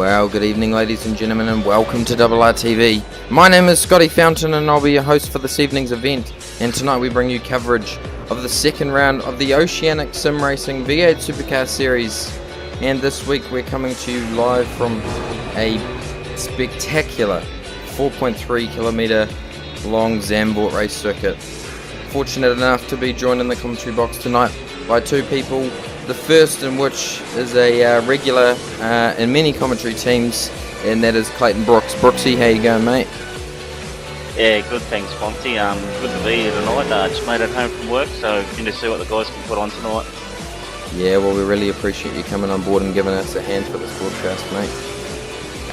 Well, good evening, ladies and gentlemen, and welcome to RRTV. My name is Scotty Fountain, and I'll be your host for this evening's event. And tonight we bring you coverage of the second round of the Oceanic Sim Racing V8 Supercar Series. And this week we're coming to you live from a spectacular 4.3 kilometre long Zandvoort race circuit. Fortunate enough to be joined in the commentary box tonight by two people. The first in which is a regular in many commentary teams, and that is Clayton Brooks. Brooksy, how you going, mate? Yeah, good, thanks, Fonty. Good to be here tonight. Just made it home from work, so keen to see what the guys can put on tonight. Yeah, well, we really appreciate you coming on board and giving us a hand for this broadcast, mate.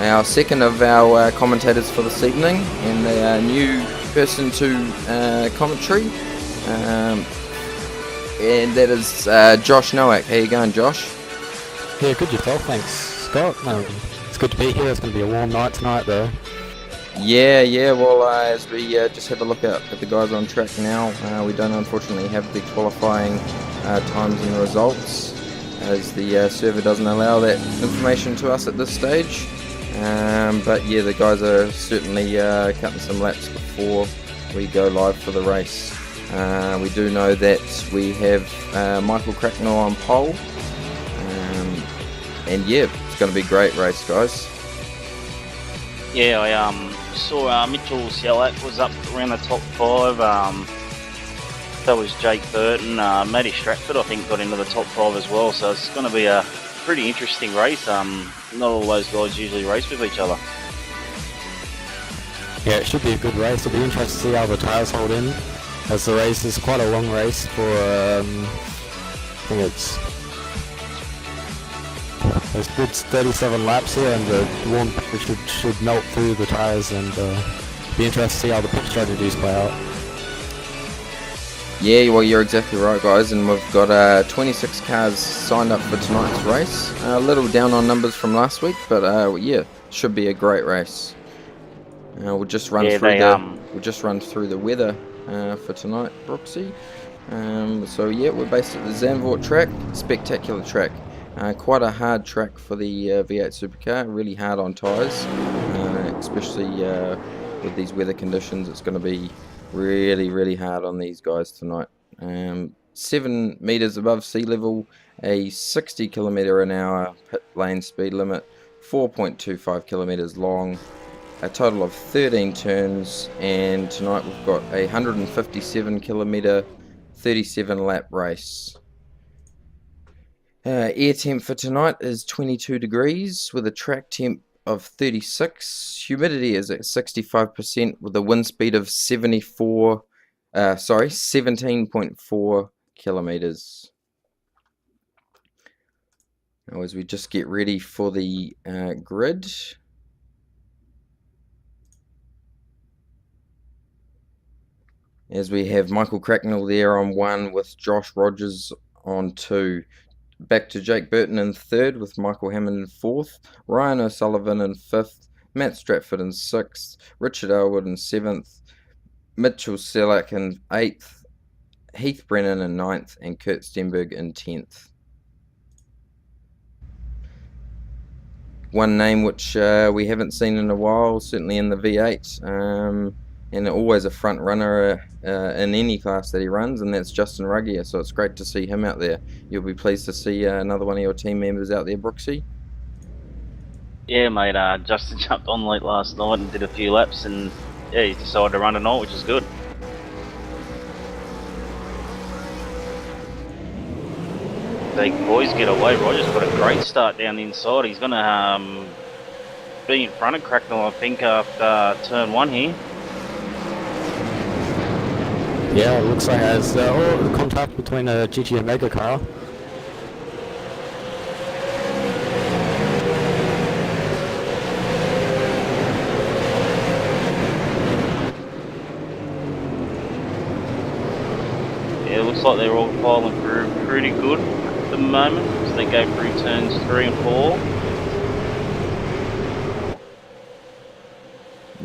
Our second of our commentators for this evening, and a new person to commentary. And that is Josh Nowak. How you going, Josh? Yeah, good yourself, thanks, Scott. It's good to be here. It's going to be a warm night tonight, though. Yeah. Well, as we just have a look at the guys on track now, we don't unfortunately have the qualifying times and results, as the server doesn't allow that information to us at this stage. But yeah, the guys are certainly cutting some laps before we go live for the race. We do know that we have Michael Cracknell on pole, and yeah, it's going to be a great race, guys. Yeah, I saw Mitchell Selak was up around the top five. So was Jake Burton. Matty Stratford, I think, got into the top five as well. So it's going to be a pretty interesting race. Not all those guys usually race with each other. Yeah, it should be a good race. It'll be interesting to see how the tyres hold in, as the race is quite a long race for, I think there's good 37 laps here, and the warm should melt through the tyres, and be interesting to see how the pit strategies play out. Yeah, well, you're exactly right, guys, and we've got 26 cars signed up for tonight's race. A little down on numbers from last week, but yeah, should be a great race. We'll just run through the weather for tonight, Brooksy. So yeah, we're based at the Zandvoort track. Spectacular track. Quite a hard track for the V8 Supercar. Really hard on tyres, especially with these weather conditions. It's going to be really hard on these guys tonight. 7 meters above sea level, a 60 kilometer an hour pit lane speed limit, 4.25 kilometers long. A total of 13 turns, and tonight we've got a 157 kilometer, 37 lap race. Air temp for tonight is 22 degrees with a track temp of 36. Humidity is at 65% with a wind speed of 17.4 kilometers. Now, as we just get ready for the grid. As we have Michael Cracknell there on 1 with Josh Rogers on 2. Back to Jake Burton in 3rd with Michael Hammond in 4th. Ryan O'Sullivan in 5th. Matt Stratford in 6th. Richard Elwood in 7th. Mitchell Selak in 8th. Heath Brennan in 9th. And Kurt Stenberg in 10th. One name which we haven't seen in a while, certainly in the V8. And always a front runner in any class that he runs, and that's Justin Ruggier, so it's great to see him out there. You'll be pleased to see another one of your team members out there, Brooksy? Yeah, mate, Justin jumped on late last night and did a few laps, and yeah, he decided to run tonight, which is good. The boys get away. Roger's got a great start down the inside. He's going to be in front of Cracknell, I think, after turn 1 here. Yeah, it looks like there's the contact between a GT and Mega car. Yeah, it looks like they're all filing through pretty good at the moment, as they go through turns 3 and 4.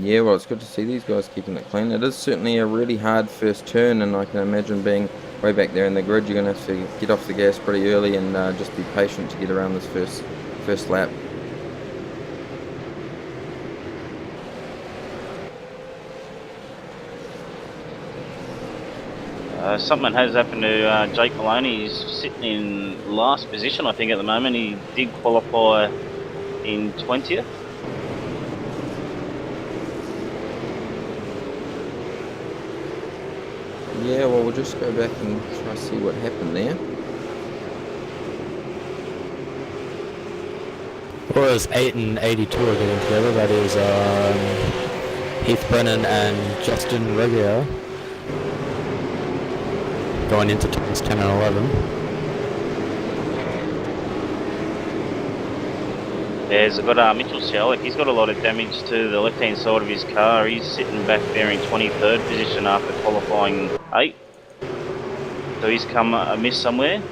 Yeah, well, it's good to see these guys keeping it clean. It is certainly a really hard first turn, and I can imagine being way back there in the grid, you're going to have to get off the gas pretty early and just be patient to get around this first lap. Something has happened to Jake Maloney. He's sitting in last position, I think, at the moment. He did qualify in 20th. Yeah, well, we'll just go back and try to see what happened there. Well, it was 8 and 82 are getting together. That is Heath Brennan and Justin Reggio going into turns 10 and 11. There's got Mitchell Selleck. He's got a lot of damage to the left-hand side of his car. He's sitting back there in 23rd position after qualifying 8. So he's come amiss somewhere.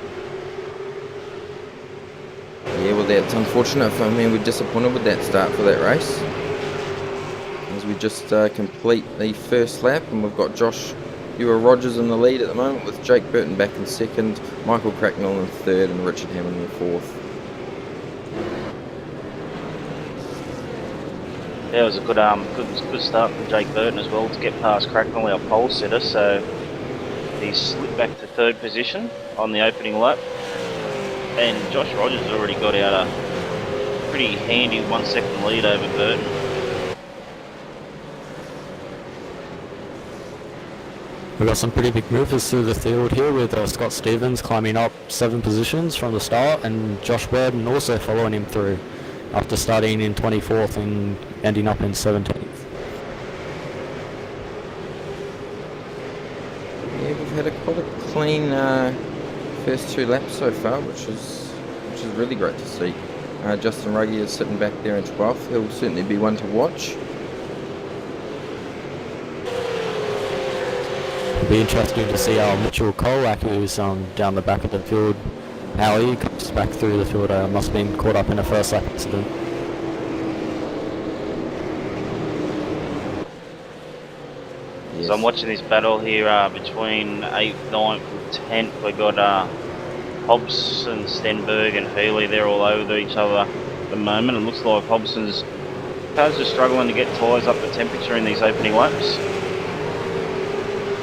Yeah, well, that's unfortunate for me. We're disappointed with that start for that race. As we just complete the first lap, and we've got Josh Rogers in the lead at the moment, with Jake Burton back in second, Michael Cracknell in third, and Richard Hammond in fourth. Yeah, it was a good start from Jake Burton as well to get past Cracknell, our pole setter. So he slipped back to third position on the opening lap. And Josh Rogers has already got out a pretty handy 1 second lead over Burton. We've got some pretty big movers through the field here, with Scott Stevens climbing up 7 positions from the start, and Josh Burton also following him through after starting in 24th and ending up in 17th. Yeah, we've had quite a clean first 2 laps so far, which is really great to see. Justin Ruggie is sitting back there in 12th. He'll certainly be one to watch. It'll be interesting to see how Mitchell Kolak, who's down the back of the field, how he comes back through the field. Must have been caught up in a first lap accident. Yes. So I'm watching this battle here between 8th, 9th and 10th. We've got Hobson, Stenberg and Healy. They're all over each other at the moment. It looks like Hobson's cars are struggling to get tyres up to temperature in these opening laps.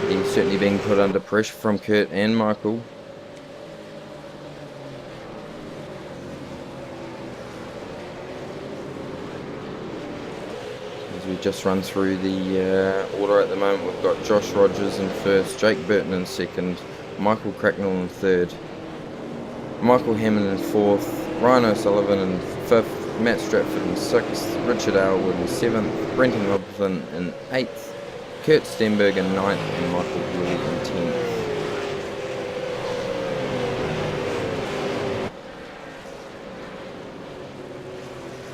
He's certainly being put under pressure from Kurt and Michael. As we just run through the order at the moment, we've got Josh Rogers in first, Jake Burton in second, Michael Cracknell in third, Michael Hammond in fourth, Ryan O'Sullivan in fifth, Matt Stratford in sixth, Richard Aylward in seventh, Brenton Robinson in eighth, Kurt Stenberg in ninth, and Michael Healy in 10th.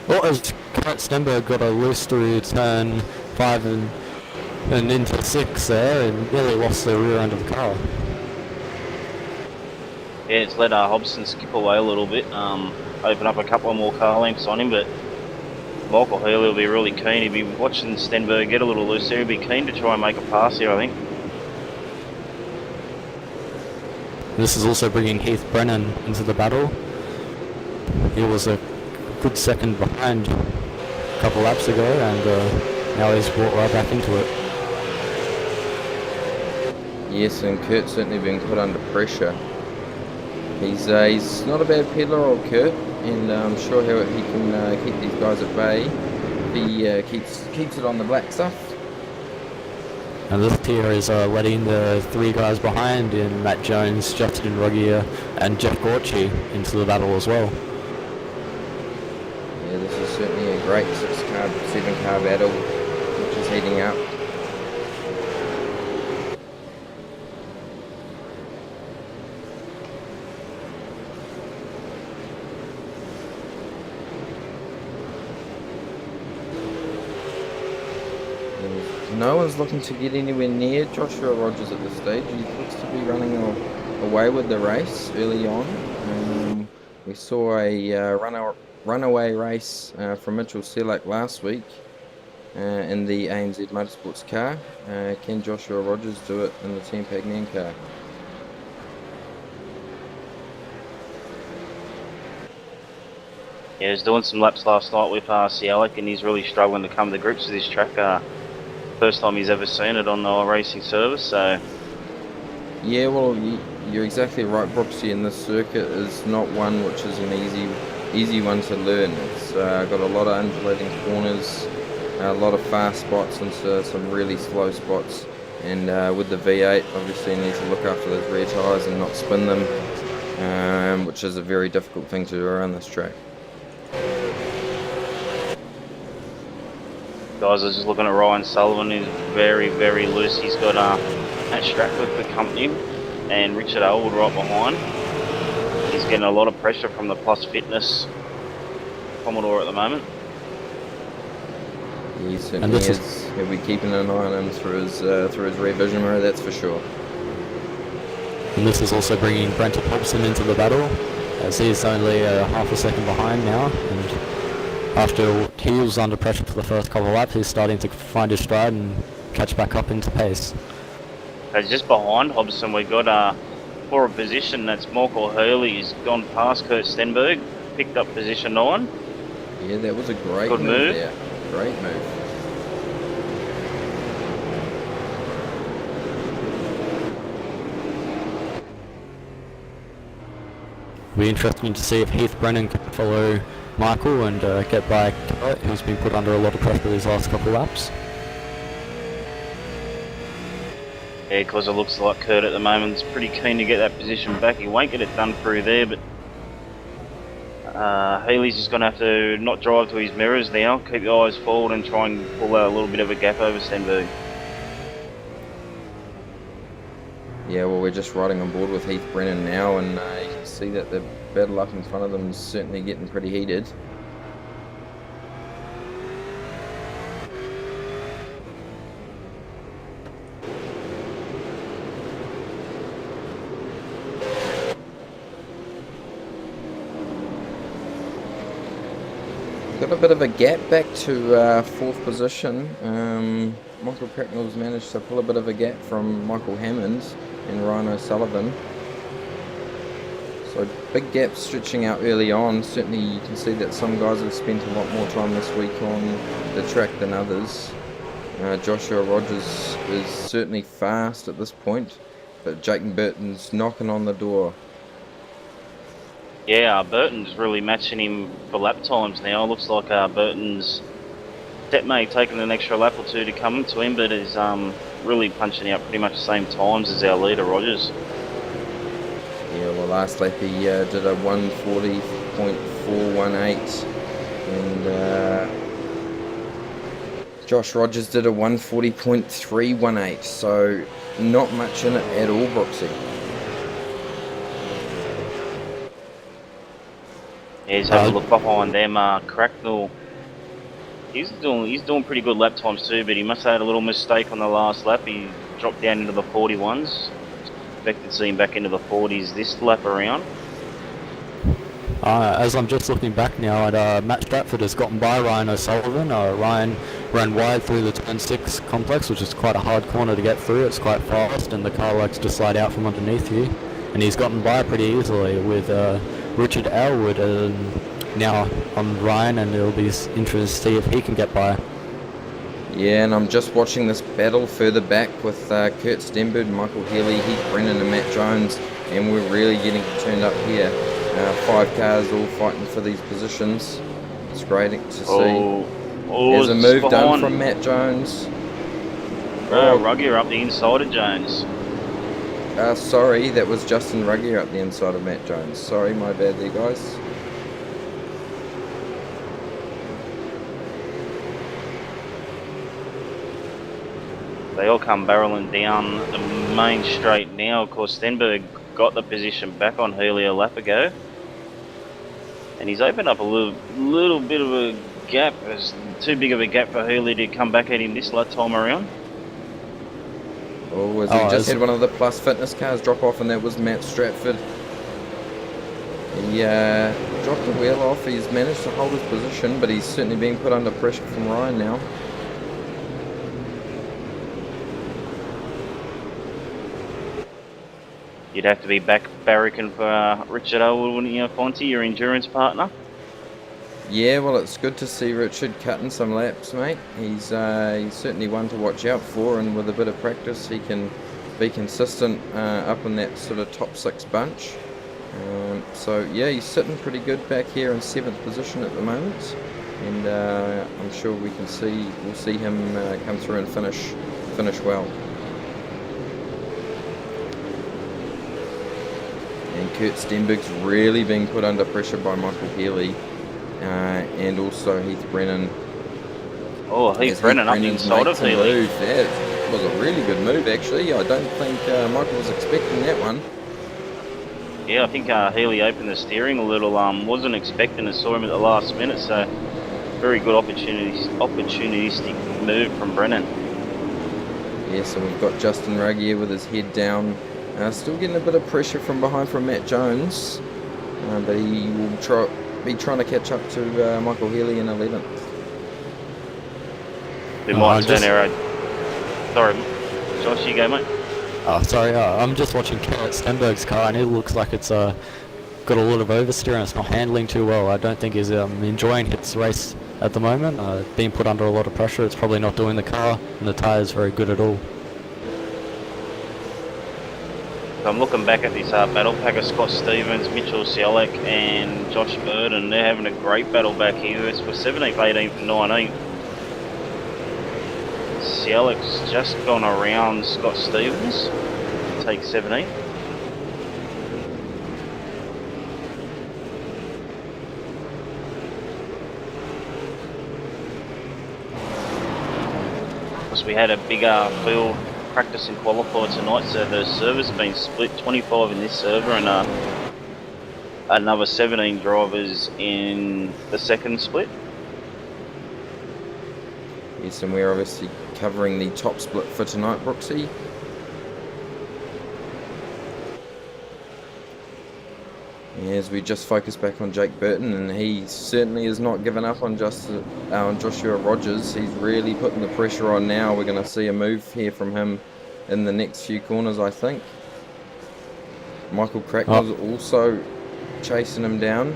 Well, as Kurt Stenberg got a loose through turn 5 and into 6 there, and nearly lost the rear end of the car. Yeah, it's let Hobson skip away a little bit, open up a couple of more car lengths on him, but Michael Healy will be really keen. He'll be watching Stenberg get a little loose there. He'll be keen to try and make a pass here, I think. This is also bringing Heath Brennan into the battle. He was a good second behind a couple laps ago, and now he's brought right back into it. Yes, and Kurt's certainly being put under pressure. He's not a bad peddler, old Kurt, and I'm sure he can keep these guys at bay. He keeps it on the black stuff. And this tier is letting the 3 guys behind in Matt Jones, Justin Ruggier, and Jeff Gorchie into the battle as well. Yeah, this is certainly a great 6-car, 7-car battle, which is heating up. No one's looking to get anywhere near Joshua Rogers at this stage. He looks to be running away with the race early on. We saw a runaway race from Mitchell Selleck last week in the ANZ Motorsports car. Can Joshua Rogers do it in the Team Pagnan car? Yeah, he was doing some laps last night with Selleck, and he's really struggling to come to grips with this track. First time he's ever seen it on the iRacing service, so Yeah, well, you're exactly right, Brooksy, and this circuit is not one which is an easy one to learn. It's got a lot of undulating corners, a lot of fast spots into some really slow spots, and with the V8, obviously you need to look after those rear tyres and not spin them, which is a very difficult thing to do around this track. Guys, I was just looking at Ryan Sullivan. He's very, very loose. He's got Matt Stratford accompanying him and Richard Elwood right behind. He's getting a lot of pressure from the Plus Fitness Commodore at the moment. Yeah, he certainly is. He'll be keeping an eye on him through his rear vision mirror, that's for sure. And this is also bringing Brenton Hobson into the battle, as he's only half a second behind now. And after he was under pressure for the first couple of laps, he's starting to find his stride and catch back up into pace. Just behind Hobson, we've got for a position, that's Michael Hurley. He's gone past Kurt Stenberg, picked up position 9. Yeah, that was a great Good move there. Great move. It'll be interesting to see if Heath Brennan can follow Michael and get by Kurt, who's been put under a lot of pressure these last couple of laps. Yeah, because it looks like Kurt at the moment is pretty keen to get that position back. He won't get it done through there, but Healy's just going to have to not drive to his mirrors now, keep the eyes forward and try and pull out a little bit of a gap over Stenberg. Yeah, well, we're just riding on board with Heath Brennan now, and you can see that the battle up in front of them is certainly getting pretty heated. Got a bit of a gap back to fourth position. Michael Cracknell's managed to pull a bit of a gap from Michael Hammond and Ryan O'Sullivan. So big gap stretching out early on. Certainly you can see that some guys have spent a lot more time this week on the track than others. Joshua Rogers is certainly fast at this point, but Jake Burton's knocking on the door. Yeah, Burton's really matching him for lap times now. Looks like Burton's stepmate taking an extra lap or two to come to him, but is really punching out pretty much the same times as our leader, Rogers. Yeah, well, last lap he did a 140.418, and Josh Rogers did a 140.318, so not much in it at all, Brooksy. Yeah, he's having a look behind them. Cracknell, he's doing pretty good lap times too, but he must have had a little mistake on the last lap. He dropped down into the 41s. Expected to see him back into the 40s this lap around. As I'm just looking back now at Matt Stratford has gotten by Ryan O'Sullivan. Ryan ran wide through the turn 6 complex, which is quite a hard corner to get through. It's quite fast and the car likes to slide out from underneath you. And he's gotten by pretty easily with Richard Elwood now on Ryan, and it'll be interesting to see if he can get by. Yeah, and I'm just watching this battle further back with Kurt Stenberg, Michael Healy, Heath Brennan and Matt Jones, and we're really getting turned up here. 5 cars all fighting for these positions. It's great to see. There's a move done from Matt Jones. Ruggier up the inside of Jones. Sorry, that was Justin Ruggier up the inside of Matt Jones. Sorry, my bad there, guys. They all come barreling down the main straight now. Of course, Stenberg got the position back on Healy a lap ago. And he's opened up a little bit of a gap. It's too big of a gap for Healy to come back at him this last time around. He just had one of the Plus Fitness cars drop off, and that was Matt Stratford. He dropped the wheel off. He's managed to hold his position, but he's certainly being put under pressure from Ryan now. You'd have to be back barracking for Richard Elwood, wouldn't you, Fonty, your endurance partner? Yeah, well, it's good to see Richard cutting some laps, mate. He's certainly one to watch out for, and with a bit of practice, he can be consistent up in that sort of top 6 bunch. So yeah, he's sitting pretty good back here in 7th position at the moment, and I'm sure we'll see him come through and finish well. And Kurt Stenberg's really being put under pressure by Michael Healy, and also Heath Brennan. Oh, Heath Brennan up inside of Healy. That was a really good move, actually. I don't think Michael was expecting that one. Yeah, I think Healy opened the steering a little. Wasn't expecting to saw him at the last minute, so very good opportunistic move from Brennan. Yes, and we've got Justin Rugg here with his head down. Still getting a bit of pressure from behind from Matt Jones, but he will be trying to catch up to Michael Healy in 11th. Who might turn around. Sorry, Josh, you go, mate. Oh, sorry, I'm just watching Kurt Stenberg's car, and it looks like it's got a lot of oversteer and it's not handling too well. I don't think he's enjoying its race at the moment. Being put under a lot of pressure, it's probably not doing the car, and the tyres very good at all. I'm looking back at this battle pack of Scott Stevens, Mitchell Selleck and Josh Bird, and they're having a great battle back here. It's for 17th, 18th and 19th. Selleck's just gone around Scott Stevens, take 17th. We had a bigger field practice and qualifier tonight, so the servers have been split, 25 in this server and another 17 drivers in the second split. Yes, and we're obviously covering the top split for tonight, Brooksy. As we just focus back on Jake Burton, and he certainly has not given up on Joshua Rogers. He's really putting the pressure on now. We're going to see a move here from him in the next few corners, I think. Michael Cracknell's also chasing him down.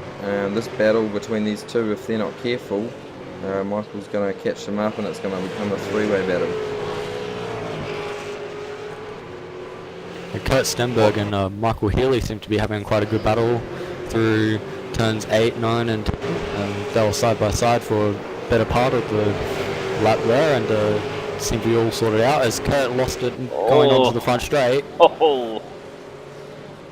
This battle between these two, if they're not careful, Michael's going to catch them up, and it's going to become a three-way battle. And Kurt Stenberg and Michael Healy seem to be having quite a good battle through turns 8, 9 and 10. They were side by side for a better part of the lap there, and seem to be all sorted out as Kurt lost it going onto the front straight. Oh,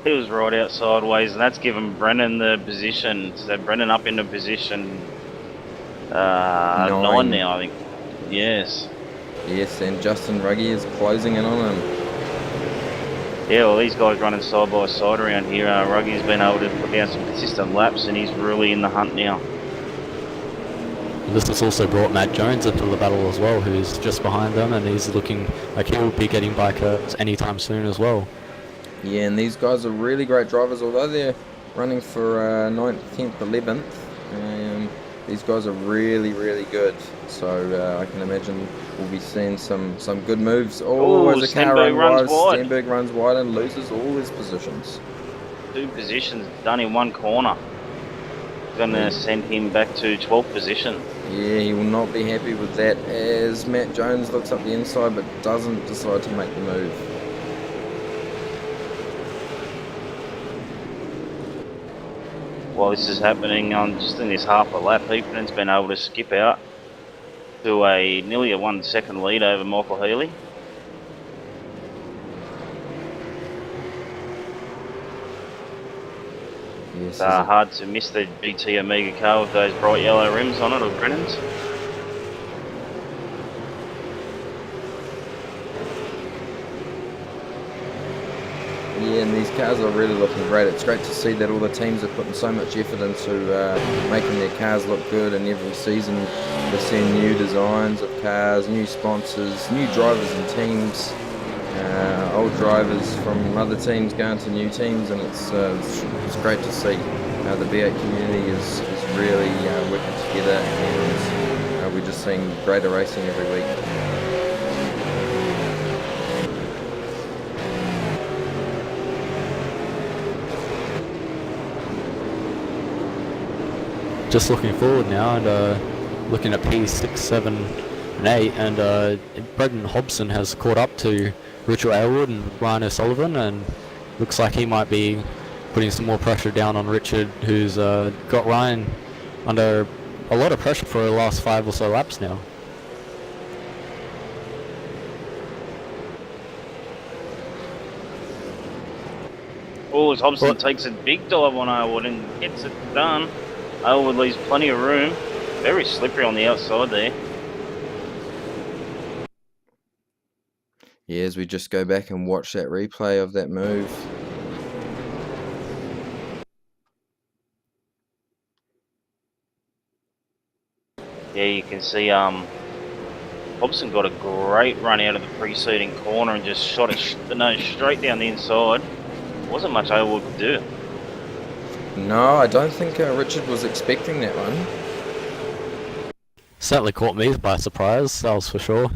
he was right out sideways, and that's given Brennan the position. So Brennan up into position 9 now, I think. Yes. Yes, and Justin Ruggie is closing in on him. Yeah, well, these guys running side by side around here. Ruggie's been able to put down some consistent laps, and he's really in the hunt now. This has also brought Matt Jones into the battle as well, who's just behind them, and he's looking like he'll be getting by Kurt anytime soon as well. Yeah, and these guys are really great drivers, although they're running for 9th, 10th, 11th. These guys are really, really good. So I can imagine we'll be seeing some good moves. Oh, as a car runs wide. Stenberg runs wide and loses all his positions. 2 positions done in 1 corner. Going to send him back to 12th position. Yeah, he will not be happy with that as Matt Jones looks up the inside but doesn't decide to make the move. While this is happening, just in this half a lap, Heathman's been able to skip out to nearly a 1 second lead over Michael Healy. Yes, it's hard to miss the GT Omega car with those bright yellow rims on it, or Brennan's. Yeah, and these cars are really looking great. It's great to see that all the teams are putting so much effort into making their cars look good, and every season we're seeing new designs of cars, new sponsors, new drivers and teams, old drivers from other teams going to new teams, and it's great to see. The V8 community is really working together, and we're just seeing greater racing every week. Just looking forward now and looking at P6, 7 and 8, and Brendan Hobson has caught up to Richard Aylward and Ryan O'Sullivan, and looks like he might be putting some more pressure down on Richard, who's got Ryan under a lot of pressure for the last 5 or so laps now. Oh, as Hobson takes a big dive on Aylward and gets it done. Aylward leaves plenty of room. Very slippery on the outside there. Yeah, as we just go back and watch that replay of that move. Yeah, you can see Hobson got a great run out of the preceding corner and just shot the nose straight down the inside. Wasn't much Aylward could do. No, I don't think Richard was expecting that one. Certainly caught me by surprise, that was for sure.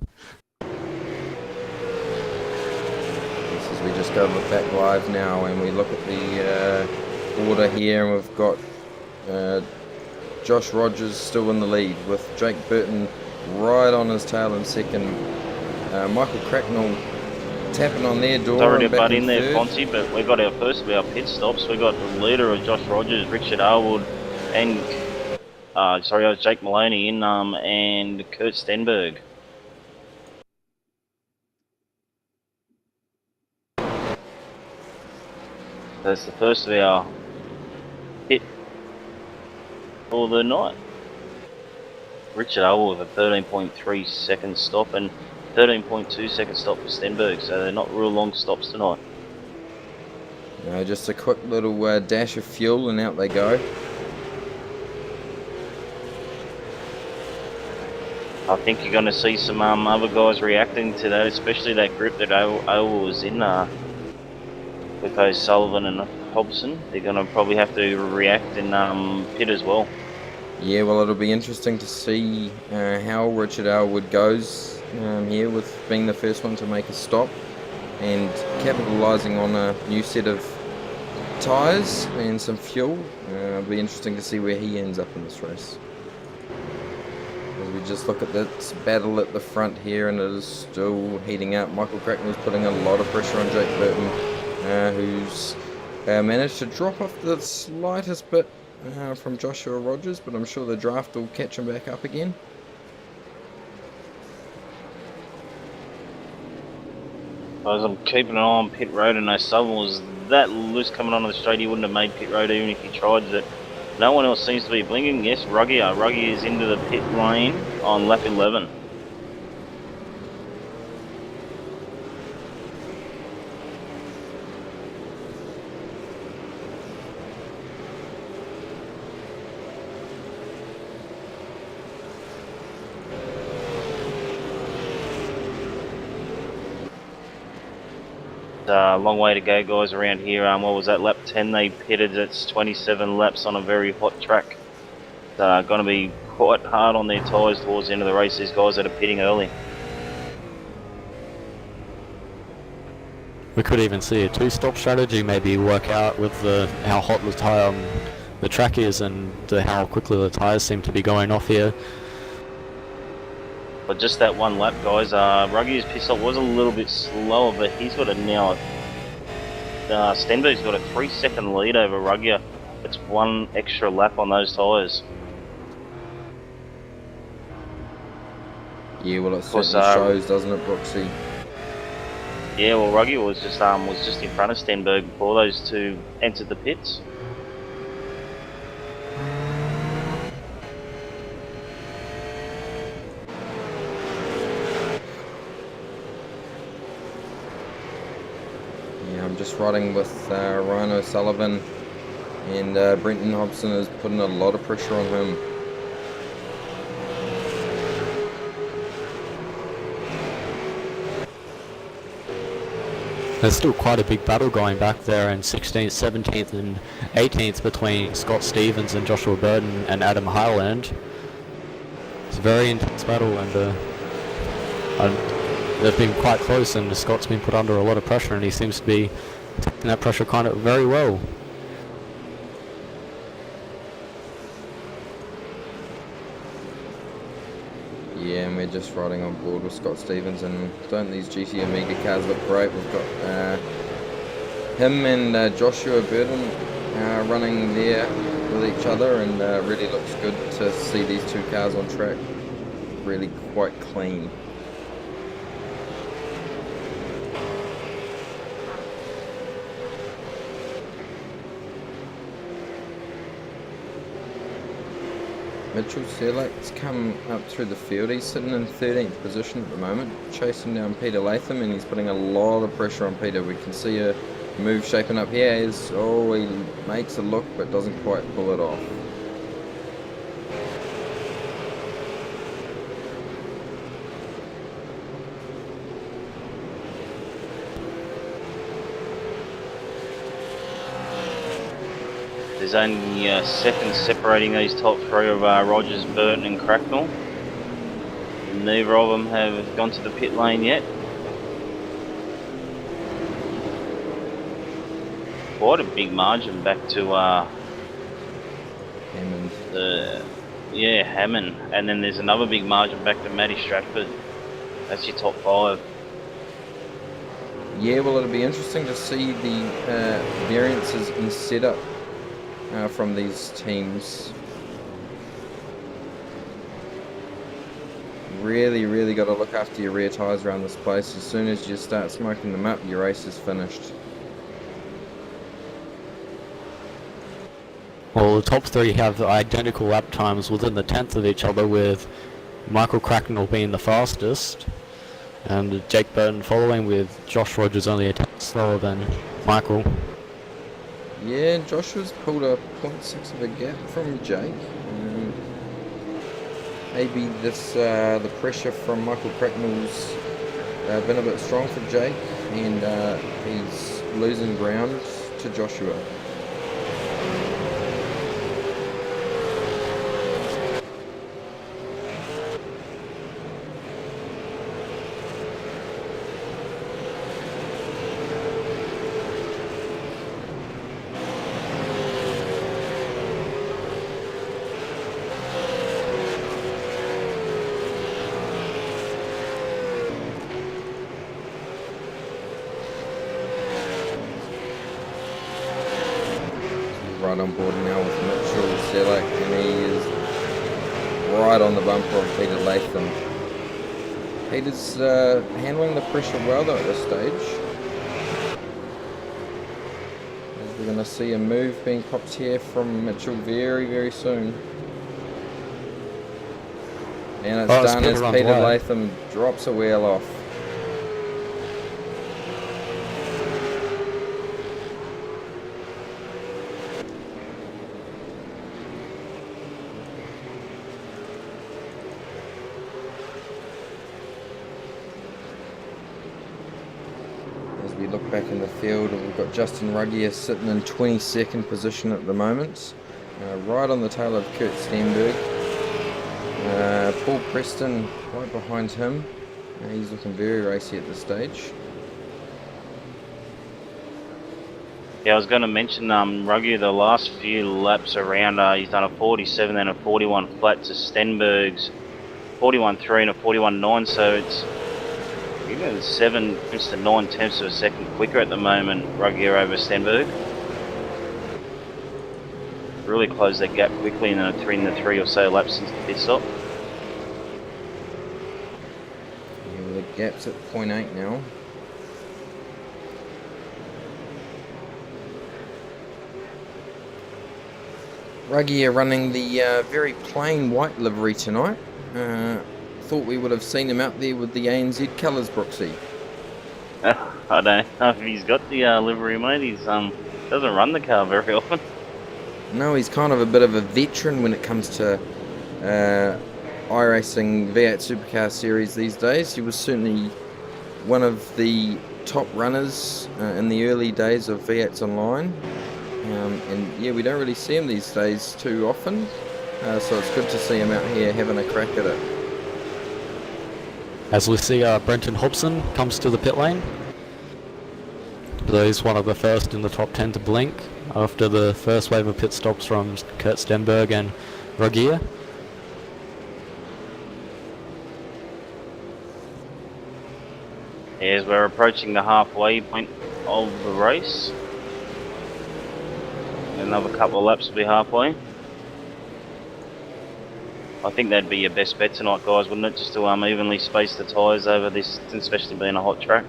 As we just go back live now and we look at the order here, and we've got Josh Rogers still in the lead with Jake Burton right on his tail in second. Michael Cracknell tapping on their door. Sorry to butt in there, Fonzie, but we got our first of our pit stops. We got the leader of Josh Rogers, Richard Aylward, and Jake Maloney in and Kurt Stenberg. That's the first of our pit for the night. Richard Aylward with a 13.3 second stop and 13.2 second stop for Stenberg, so they're not real long stops tonight. No, just a quick little dash of fuel and out they go. I think you're going to see some other guys reacting to that, especially that group that Aylward was in with those Sullivan and Hobson. They're going to probably have to react in pit as well. Yeah, well, it'll be interesting to see how Richard Aylward goes here with being the first one to make a stop and capitalising on a new set of tyres and some fuel. It'll be interesting to see where he ends up in this race. As we just look at this battle at the front here, and it is still heating up. Michael Cracknell's putting a lot of pressure on Jake Burton, who's managed to drop off the slightest bit from Joshua Rogers, but I'm sure the draft will catch him back up again. As I'm keeping an eye on pit road, and Sullivan was that loose coming onto the straight, he wouldn't have made pit road even if he tried it. No one else seems to be blinking. Yes, Ruggie is into the pit lane on lap 11. A long way to go, guys, around here. What was that, lap 10 they pitted? It's 27 laps on a very hot track. Going to be quite hard on their tyres towards the end of the race, these guys that are pitting early. We could even see a 2-stop strategy maybe work out with how hot the track is and how quickly the tyres seem to be going off here. But just that one lap, guys, Ruggie's pit stop was a little bit slower, but he's got Stenberg's got a 3-second lead over Ruggie. It's one extra lap on those tyres. Yeah, well, it certainly shows, doesn't it, Brooksy? Yeah, well, Ruggie was just in front of Stenberg before those two entered the pits. I'm just riding with Ryan O'Sullivan, and Brenton Hobson is putting a lot of pressure on him. There's still quite a big battle going back there in 16th, 17th and 18th between Scott Stevens and Joshua Burton and Adam Highland. It's a very intense battle, and they've been quite close, and Scott's been put under a lot of pressure, and he seems to be taking that pressure kind of very well. Yeah, and we're just riding on board with Scott Stevens, and don't these GT Amiga cars look great? We've got him and Joshua Burden running there with each other, and really looks good to see these two cars on track. Really quite clean. Mitchell Selleck's come up through the field. He's sitting in 13th position at the moment, chasing down Peter Latham, and he's putting a lot of pressure on Peter. We can see a move shaping up here. He makes a look but doesn't quite pull it off. There's only seconds separating these top three of Rogers, Burton and Cracknell. Neither of them have gone to the pit lane yet. Quite a big margin back to Hammond. Hammond. And then there's another big margin back to Matty Stratford. That's your top five. Yeah, well, it'll be interesting to see the variances in setup from these teams. Really got to look after your rear tyres around this place. As soon as you start smoking them up, your race is finished. Well, the top three have identical lap times within the tenth of each other, with Michael Cracknell being the fastest, and Jake Burton following, with Josh Rogers only a tenth slower than Michael. Yeah, Joshua's pulled a 0.6 of a gap from Jake. Maybe this the pressure from Michael Cracknell's been a bit strong for Jake, and he's losing ground to Joshua. Right on board now with Mitchell Selleck, and he is right on the bumper of Peter Latham. Peter's handling the pressure well though at this stage. As we're going to see a move being popped here from Mitchell very soon. And it's done as Peter Latham drops a wheel off. As we look back in the field, we've got Justin Ruggier sitting in 22nd position at the moment, right on the tail of Kurt Stenberg. Paul Preston right behind him. He's looking very racy at this stage. Yeah, I was going to mention Ruggier, the last few laps around, he's done a 47 and a 41 flat to Stenberg's 41.3 and a 41.9, so it's even 7 to 9 tenths of a second quicker at the moment, Ruggier over Stenberg. Really closed that gap quickly in the three or so laps since the pit stop. Yeah, the gap's at 0.8 now. Ruggier running the very plain white livery tonight. Thought we would have seen him out there with the ANZ colours, Brooksy. I don't know if he's got the livery, mate. He's doesn't run the car very often. No, he's kind of a bit of a veteran when it comes to iRacing V8 Supercar series these days. He was certainly one of the top runners in the early days of V8s Online. And yeah, we don't really see him these days too often. So it's good to see him out here having a crack at it. As we see, Brenton Hobson comes to the pit lane. So he's one of the first in the top 10 to blink after the first wave of pit stops from Kurt Stenberg and Ruggier. As we're approaching the halfway point of the race. Another couple of laps will be halfway. I think that'd be your best bet tonight, guys, wouldn't it? Just to evenly space the tyres over this, especially being a hot track.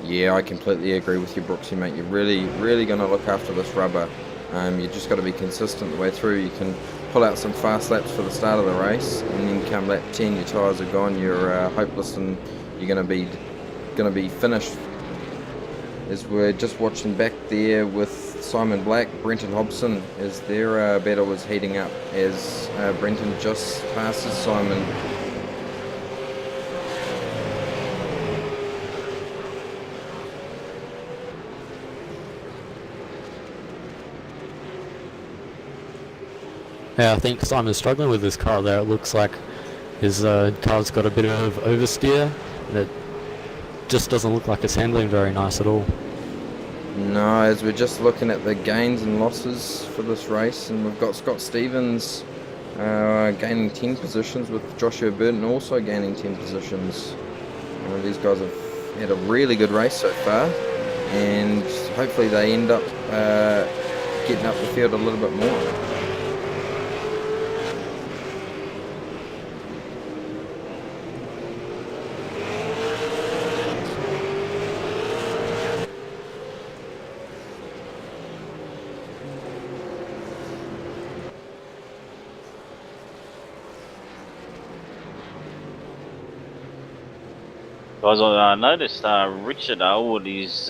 Yeah, I completely agree with you, Brooksy, mate. You're really going to look after this rubber. You just got to be consistent the way through. You can pull out some fast laps for the start of the race, and then come lap 10, your tyres are gone. You're hopeless, and you're going to be finished. As we're just watching back there with Simon Black, Brenton Hobson, as their battle was heating up, as Brenton just passes Simon. Yeah, I think Simon's struggling with his car there. It looks like his car's got a bit of oversteer, and it just doesn't look like it's handling very nice at all. No, as we're just looking at the gains and losses for this race, and we've got Scott Stevens gaining 10 positions, with Joshua Burton also gaining 10 positions. These guys have had a really good race so far, and hopefully they end up getting up the field a little bit more. Guys, I noticed Richard Elwood is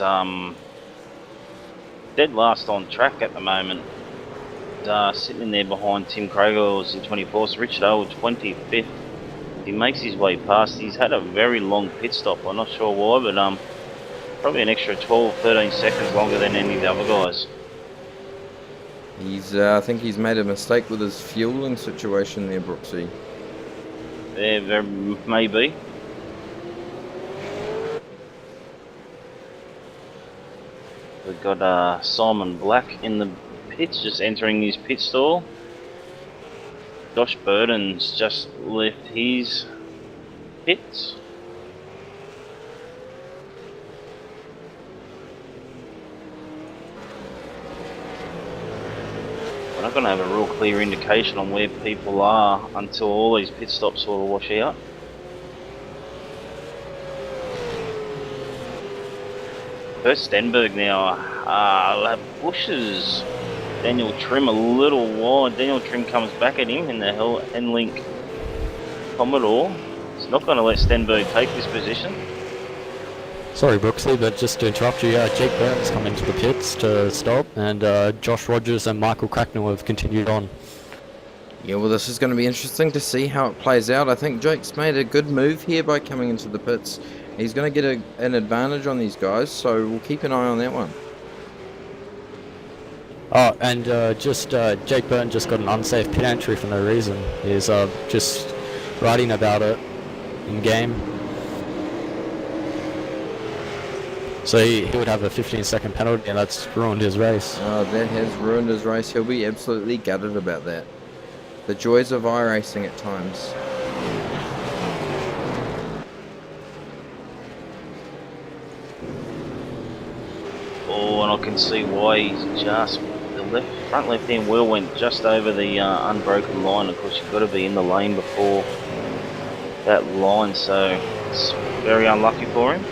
dead last on track at the moment. Sitting there behind Tim Krager's in 24th. Richard Elwood 25th. He makes his way past. He's had a very long pit stop. I'm not sure why, but probably an extra 12-13 seconds longer than any of the other guys. I think he's made a mistake with his fueling situation there, Brooksy. Yeah, there may be. We've got Simon Black in the pits, just entering his pit stall. Josh Burton's just left his pits. We're not going to have a real clear indication on where people are until all these pit stops sort of wash out. First Stenberg now, pushes Daniel Trim a little wide. Daniel Trim comes back at him in the Henlink Commodore. He's not going to let Stenberg take this position. Sorry, Brooksy, but just to interrupt you, Jake Burton's come into the pits to stop, and Josh Rogers and Michael Cracknell have continued on. Yeah, well, this is going to be interesting to see how it plays out. I think Jake's made a good move here by coming into the pits. He's going to get an advantage on these guys, so we'll keep an eye on that one. Oh, and Jake Burton just got an unsafe pit entry for no reason. He's just writing about it in game. So he would have a 15-second penalty, and that's ruined his race. That has ruined his race. He'll be absolutely gutted about that. The joys of iRacing at times. Oh, and I can see why he's just... The front left-hand wheel went just over the unbroken line. Of course, you've got to be in the lane before that line, so it's very unlucky for him.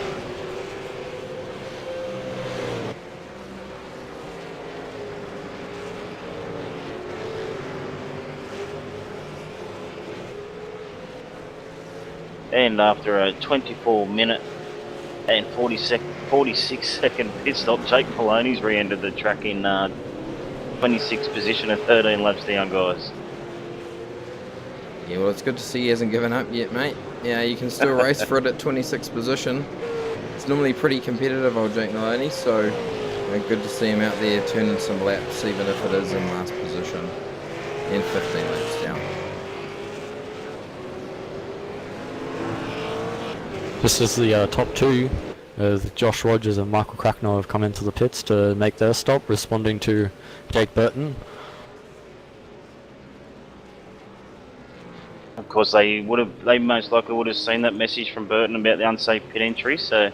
And after a 24-minute and 46-second pit stop, Jake Maloney's re-entered the track in 26th position and 13 laps down, guys. Yeah, well, it's good to see he hasn't given up yet, mate. Yeah, you can still race for it at 26th position. It's normally pretty competitive, old Jake Maloney, so good to see him out there turning some laps, even if it is in last position, and 15 laps down. This is the top two. Josh Rogers and Michael Cracknell have come into the pits to make their stop, responding to Jake Burton. Of course, they most likely would have seen that message from Burton about the unsafe pit entry, so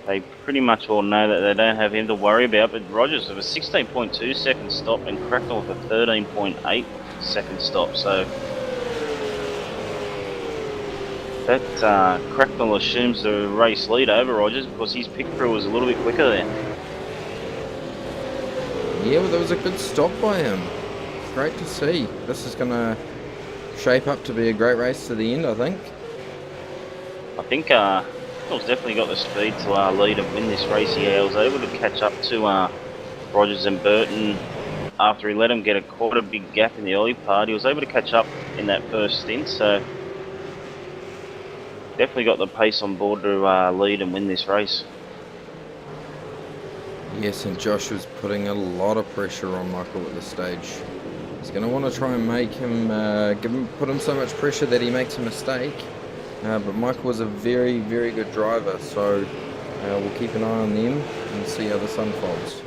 they pretty much all know that they don't have him to worry about. But Rogers with a 16.2 second stop and Cracknell with a 13.8 second stop, so that Cracknell assumes the race lead over Rogers because his pit crew was a little bit quicker there. Yeah, well, that was a good stop by him. Great to see. This is going to shape up to be a great race to the end, I think. I think Cracknell's definitely got the speed to lead and win this race. Yeah, he was able to catch up to Rogers and Burton after he let him get quite a big gap in the early part. He was able to catch up in that first stint, so definitely got the pace on board to lead and win this race. Yes, and Josh was putting a lot of pressure on Michael at this stage. He's going to want to try and make him, put him so much pressure that he makes a mistake. But Michael was a very, very good driver, so we'll keep an eye on them and see how this unfolds.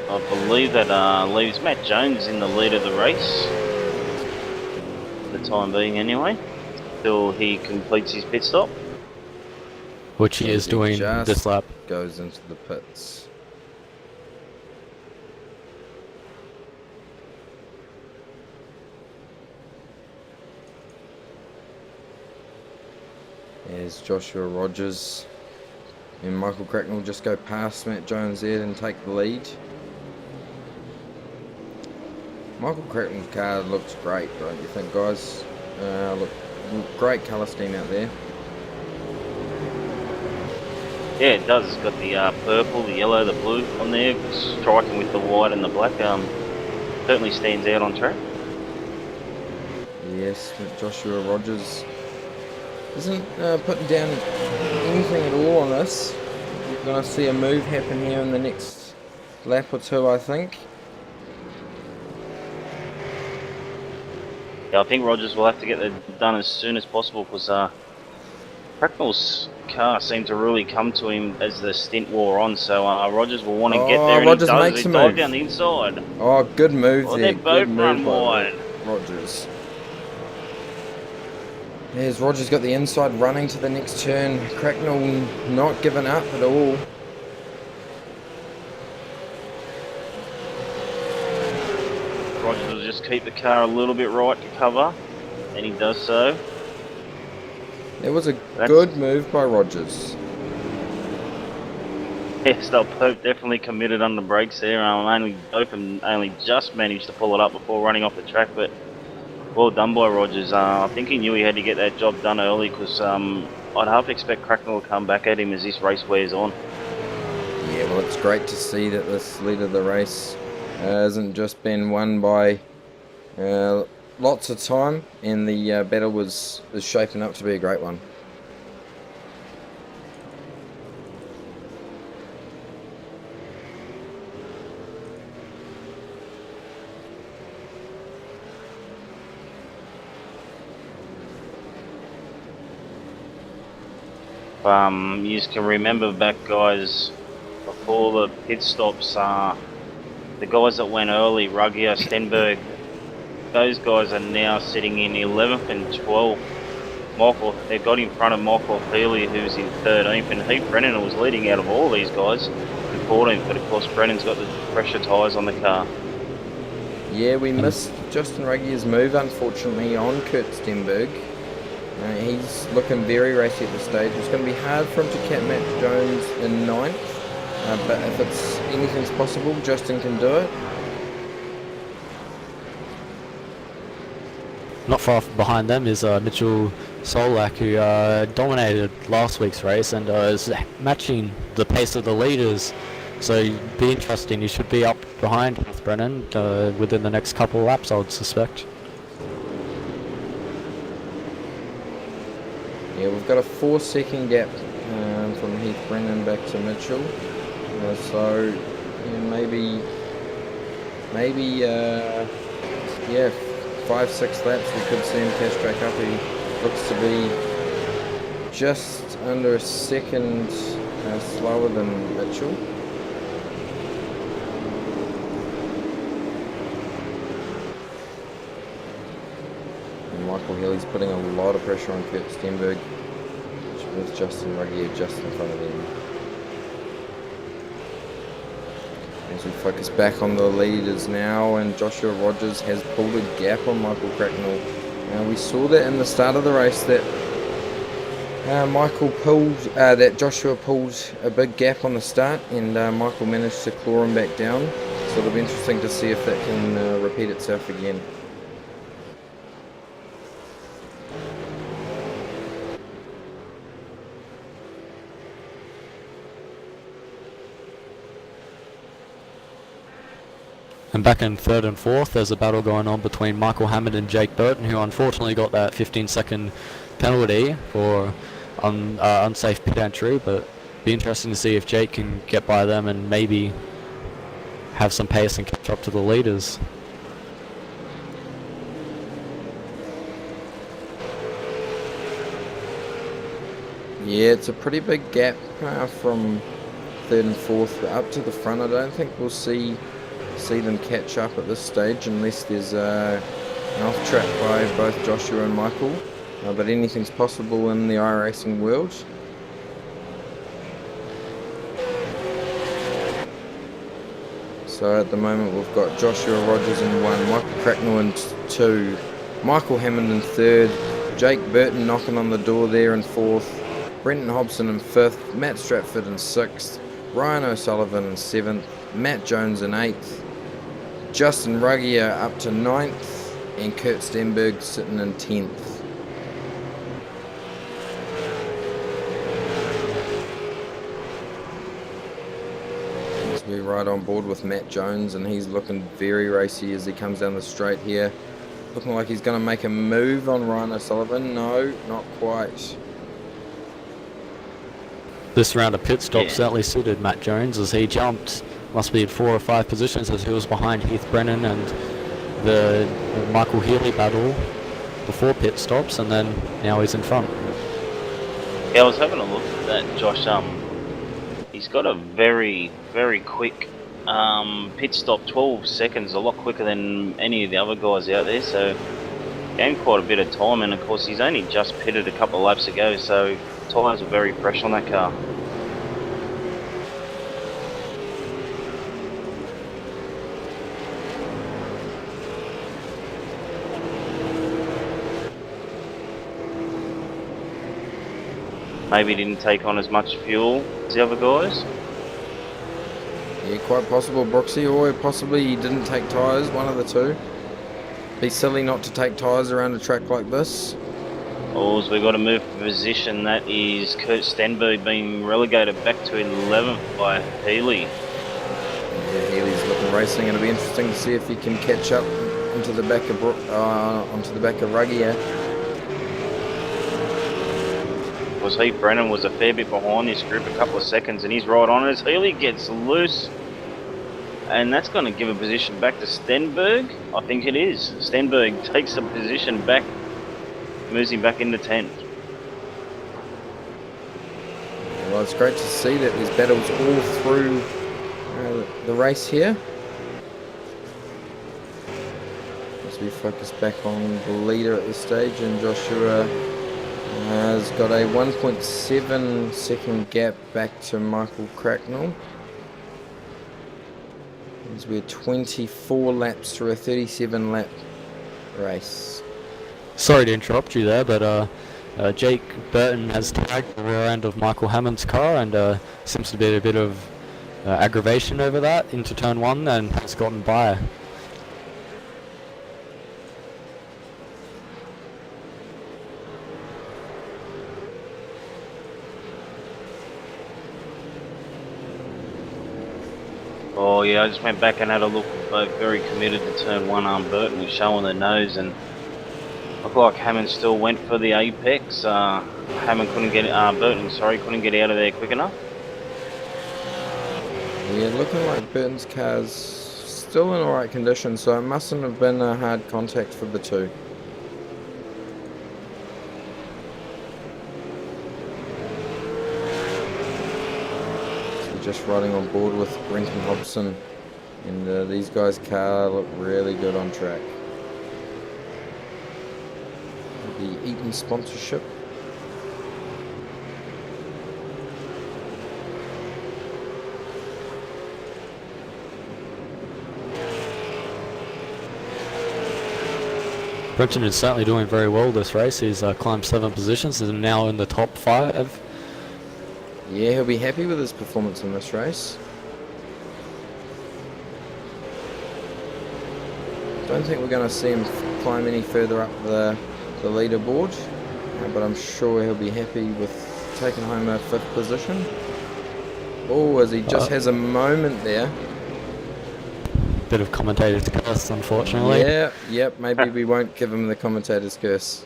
I believe that leaves Matt Jones in the lead of the race, for the time being anyway, till he completes his pit stop. Which he is doing this lap. Goes into the pits. There's Joshua Rogers and Michael Cracknell just go past Matt Jones there and take the lead. Michael Cracknell's car looks great, don't you think, guys? Look, great colour scheme out there. Yeah, it does. It's got the purple, the yellow, the blue on there, striking with the white and the black. Certainly stands out on track. Yes, Joshua Rogers isn't putting down anything at all on this. We're going to see a move happen here in the next lap or two, I think. Yeah, I think Rogers will have to get that done as soon as possible because Cracknell's car seemed to really come to him as the stint wore on, so Rogers will want to get there, and Rogers he does. makes He a dives move down the inside. Oh, good move Well, there. they both Good move run by wide. Rogers. There's Rogers got the inside running to the next turn. Cracknell not giving up at all. Rogers will just keep the car a little bit right to cover, and he does so. It was a good move by Rogers. Yes, they'll both definitely committed under brakes there. Only just managed to pull it up before running off the track, but well done by Rogers. I think he knew he had to get that job done early because I'd half expect Cracknell to come back at him as this race wears on. Yeah, well, it's great to see that this lead of the race hasn't just been won by lots of time, and the battle is shaping up to be a great one. You can remember back, guys, before the pit stops, the guys that went early, Ruggier, Stenberg, those guys are now sitting in 11th and 12th. Michael, they got in front of Michael Healy, who's in 13th, and Heath Brennan was leading out of all these guys in 14th, but of course Brennan's got the pressure tyres on the car. Yeah, we missed Justin Ruggier's move, unfortunately, on Kurt Stenberg. He's looking very racy at this stage. It's going to be hard for him to catch Matt Jones in 9th, but if anything's possible, Justin can do it. Not far behind them is Mitchell Solak, who dominated last week's race and is matching the pace of the leaders. So it'd be interesting. He should be up behind Heath Brennan within the next couple of laps, I would suspect. Yeah, we've got a 4-second gap from Heath Brennan back to Mitchell. So yeah, maybe 5-6 laps we could see him catch back up. He looks to be just under a second slower than Mitchell. And Michael Healy's putting a lot of pressure on Kurt Stenberg, with Justin Ruggier just in front of them. As we focus back on the leaders now, and Joshua Rogers has pulled a gap on Michael Cracknell. Now we saw that in the start of the race that that Joshua pulled a big gap on the start, and Michael managed to claw him back down. So it'll be interesting to see if that can repeat itself again. And back in third and fourth, there's a battle going on between Michael Hammond and Jake Burton, who unfortunately got that 15-second penalty for unsafe pit entry, but be interesting to see if Jake can get by them and maybe have some pace and catch up to the leaders. Yeah, it's a pretty big gap from third and fourth up to the front. I don't think we'll see them catch up at this stage unless there's an off track by both Joshua and Michael, but anything's possible in the iRacing world. So at the moment we've got Joshua Rogers in 1, Michael Cracknell in 2, Michael Hammond in 3rd, Jake Burton knocking on the door there in 4th, Brenton Hobson in 5th, Matt Stratford in 6th, Ryan O'Sullivan in 7th, Matt Jones in 8th, Justin Ruggier up to 9th, and Kurt Stenberg sitting in 10th. We're right on board with Matt Jones, and he's looking very racy as he comes down the straight here. Looking like he's going to make a move on Ryan O'Sullivan. No, not quite. This round of pit stop certainly suited Matt Jones, as he jumped, must be at 4 or 5 positions, as he was behind Heath Brennan and the Michael Healy battle before pit stops, and then now he's in front. Yeah, I was having a look at that, Josh. He's got a very, very quick pit stop, 12 seconds, a lot quicker than any of the other guys out there, so gained quite a bit of time, and of course he's only just pitted a couple of laps ago, so tyres are very fresh on that car. Maybe didn't take on as much fuel as the other guys. Yeah, quite possible, Brooksy, or possibly he didn't take tyres, one of the two. Be silly not to take tyres around a track like this. Or we've got to move position. That is Kurt Stenberg being relegated back to 11th by Healy. Yeah, Healy's looking racing. It'll be interesting to see if he can catch up onto the back of Ruggier. Was Heath Brennan was a fair bit behind this group, a couple of seconds, and he's right on it. Healy gets loose, and that's going to give a position back to Stenberg. I think it is. Stenberg takes a position back, moves him back into 10th. Well, it's great to see that there's battles all through the race here. As we focus back on the leader at this stage, and Joshua has got a 1.7 second gap back to Michael Cracknell. As we're 24 laps through a 37 lap race. Sorry to interrupt you there, but Jake Burton has tagged the rear end of Michael Hammond's car, and seems to be a bit of aggravation over that into turn 1, and has gotten by. Oh yeah, I just went back and had a look. Both very committed to turn 1. Burton was showing the nose, and looked like Hammond still went for the apex. Hammond couldn't get Burton, couldn't get out of there quick enough. Yeah, looking like Burton's car's still in alright condition, so it mustn't have been a hard contact for the two. just riding on board with Brenton Hobson, and these guys' car look really good on track. The Eaton sponsorship. Brenton is certainly doing very well this race. He's climbed 7 positions and is now in the top 5. Yeah, he'll be happy with his performance in this race. Don't think we're going to see him climb any further up the leaderboard, but I'm sure he'll be happy with taking home a 5th position. Oh, as he just has a moment there. Bit of commentator's curse, unfortunately. Yeah, yep, maybe we won't give him the commentator's curse.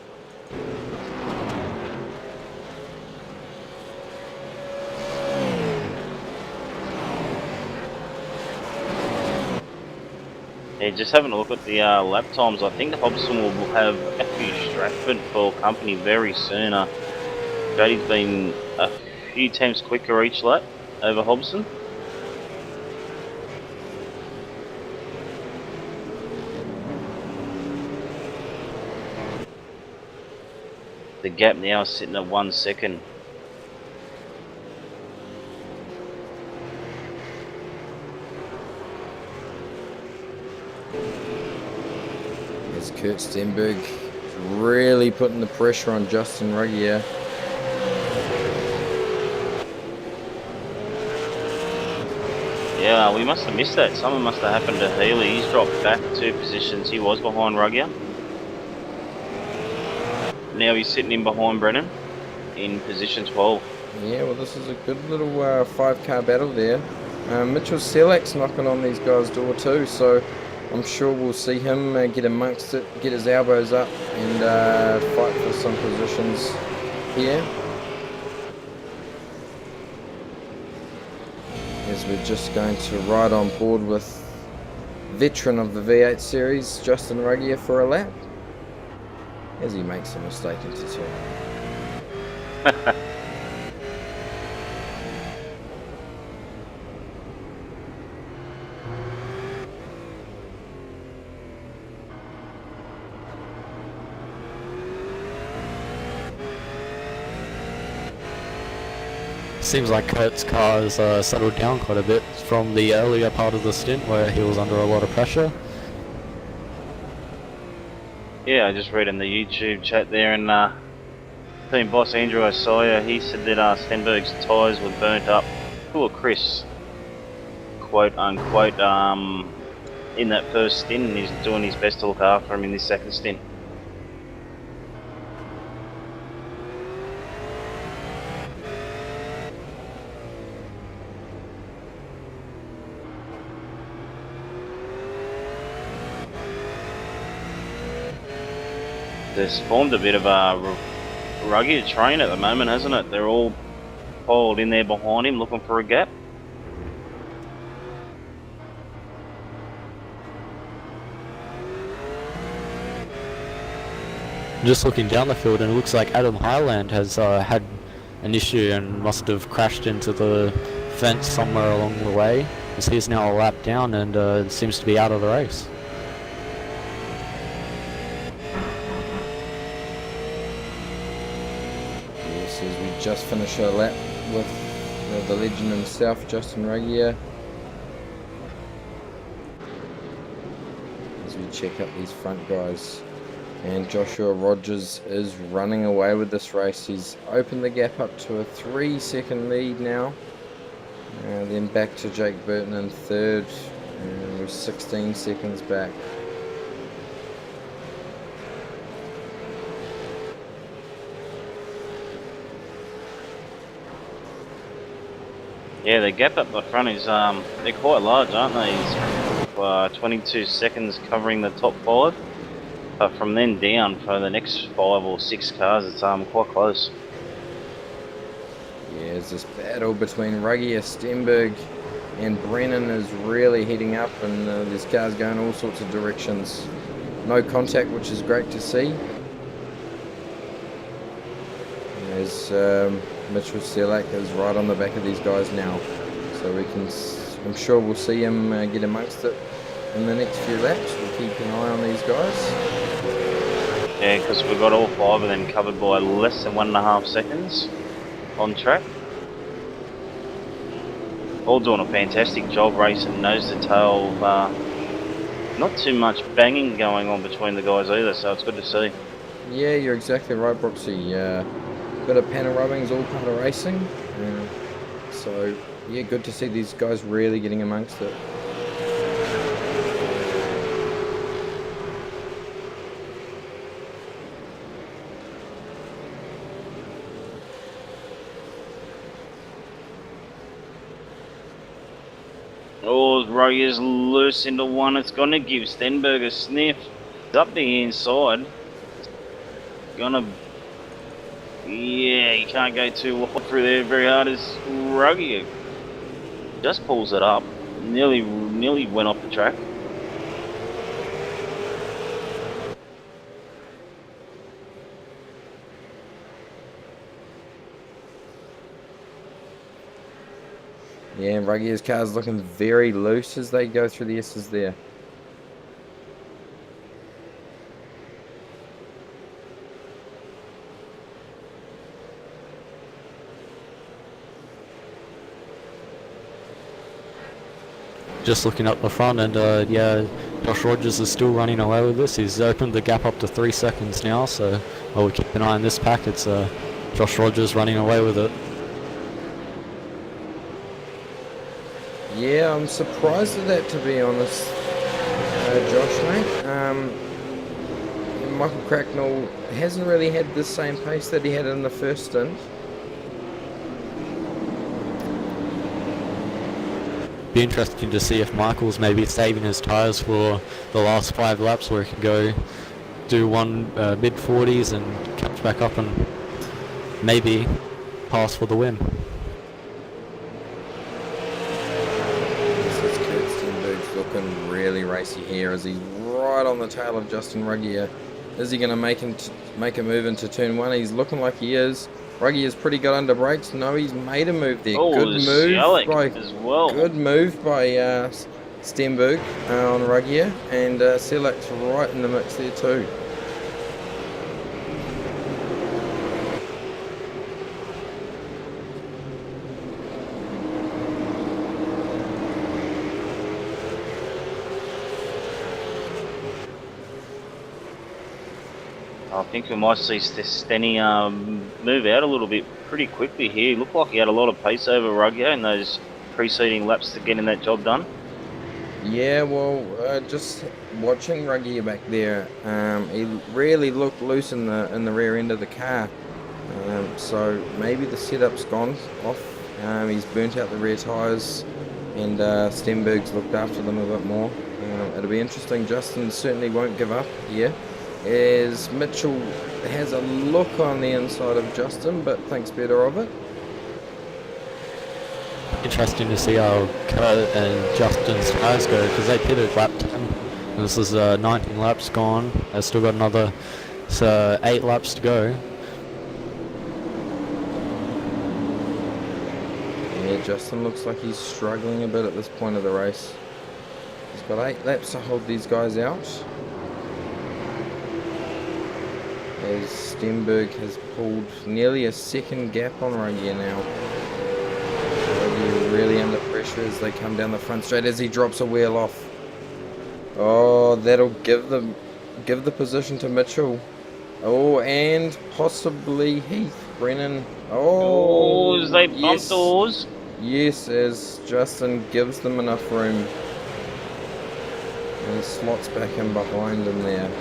Yeah, just having a look at the lap times, I think Hobson will have Matthew Stratford for company very soon. Jody's been a few times quicker each lap over Hobson. The gap now is sitting at 1 second. As Kurt Stenberg really putting the pressure on Justin Ruggier. Yeah, we must have missed that. Something must have happened to Healy. He's dropped back 2 positions. He was behind Ruggier. Now he's sitting in behind Brennan in position 12. Yeah, well, this is a good little 5-car battle there. Mitchell Selak's knocking on these guys' door too, so I'm sure we'll see him get amongst it, get his elbows up, and fight for some positions here. As we're just going to ride on board with veteran of the V8 series, Justin Ruggier, for a lap, as he makes a mistake into turn. Seems like Kurt's car has settled down quite a bit from the earlier part of the stint where he was under a lot of pressure. Yeah, I just read in the YouTube chat there, and team boss Andrew Osaya, he said that Stenberg's tyres were burnt up to a crisp, quote unquote, in that first stint, and he's doing his best to look after him in this second stint. There's formed a bit of a rugged train at the moment, hasn't it? They're all piled in there behind him looking for a gap. Just looking down the field, and it looks like Adam Highland has had an issue and must have crashed into the fence somewhere along the way, as he's now a lap down and seems to be out of the race. As we just finish our lap with the legend himself, Justin Ruggier. As we check up these front guys. And Joshua Rogers is running away with this race. He's opened the gap up to a 3-second lead now. Then back to Jake Burton in 3rd. And we're 16 seconds back. Yeah, the gap up the front is, they're quite large, aren't they? It's 22 seconds covering the top 5. But from then down, for the next 5 or 6 cars, it's quite close. Yeah, it's this battle between Ruggier, Stenberg, and Brennan is really heating up, and there's cars going all sorts of directions. No contact, which is great to see. As Mitchell Selak is right on the back of these guys now. So So I'm sure we'll see him get amongst it in the next few laps. We'll keep an eye on these guys. Yeah, because we've got all 5 of them covered by less than 1.5 seconds on track. All doing a fantastic job racing nose to tail. Not too much banging going on between the guys either, so it's good to see. Yeah, you're exactly right, Brooksy. Bit of panel rubbing is all part of racing. So, yeah, good to see these guys really getting amongst it. Oh, Roger's loose into one. It's going to give Stenberg a sniff. It's up the inside. Gonna... Yeah, you can't go too wide through there very hard as Roger just pulls it up. Nearly went off the track. Yeah, Ruggier's car's looking very loose as they go through the S's there. Just looking up the front, and yeah, Josh Rogers is still running away with this. He's opened the gap up to 3 seconds now, so we'll keep an eye on this pack. It's Josh Rogers running away with it. Yeah, I'm surprised at that, to be honest, Josh, mate. Michael Cracknell hasn't really had the same pace that he had in the first stint. Be interesting to see if Michael's maybe saving his tyres for the last 5 laps, where he can go do one mid-40s and catch back up and maybe pass for the win. This is Kurt Stenberg's looking really racy here as he's right on the tail of Justin Ruggier. Is he going to make a move into turn 1? He's looking like he is. Ruggier's pretty good under brakes. No, he's made a move there. Oh, good move by as well. Good move by Stenberg on Ruggier, and Selak's right in the mix there too. I think we might see Stenny move out a little bit pretty quickly here. He looked like he had a lot of pace over Ruggier in those preceding laps to getting that job done. Yeah, well, just watching Ruggier back there, he really looked loose in the rear end of the car. So maybe the setup's gone off. He's burnt out the rear tyres, and Stenberg's looked after them a bit more. It'll be interesting. Justin certainly won't give up here, as Mitchell has a look on the inside of Justin, but thinks better of it. Interesting to see how Kurt and Justin's tyres go, because they pitted lap 10. And this is 19 laps gone. They've still got another 8 laps to go. Yeah, Justin looks like he's struggling a bit at this point of the race. He's got 8 laps to hold these guys out, as Stenberg has pulled nearly a second gap on Ruggier now. Ruggier really under pressure as they come down the front straight as he drops a wheel off. Oh, that'll give the position to Mitchell. Oh, and possibly Heath. Brennan. Oh, as they bump doors. Yes, as Justin gives them enough room. And he slots back in behind him there.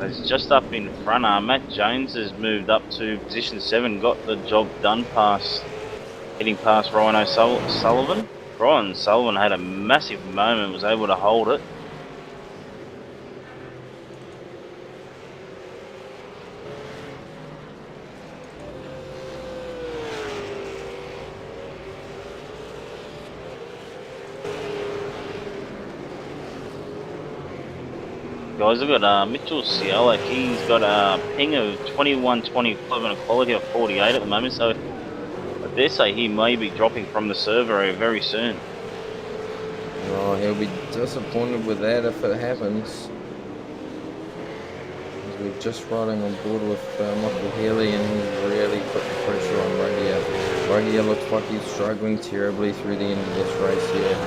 It's just up in front. Matt Jones has moved up to position 7, got the job done getting past Ryan O'Sullivan. Ryan Sullivan had a massive moment, was able to hold it. Guys, I've got Mitchell Cialek. He's got a ping of 21.25 and a quality of 48 at the moment, so I dare say he may be dropping from the server very soon. Oh, he'll be disappointed with that if it happens. We're just riding on board with Michael Healy, and he's really putting pressure on Ruggier. Ruggier looks like he's struggling terribly through the end of this race here.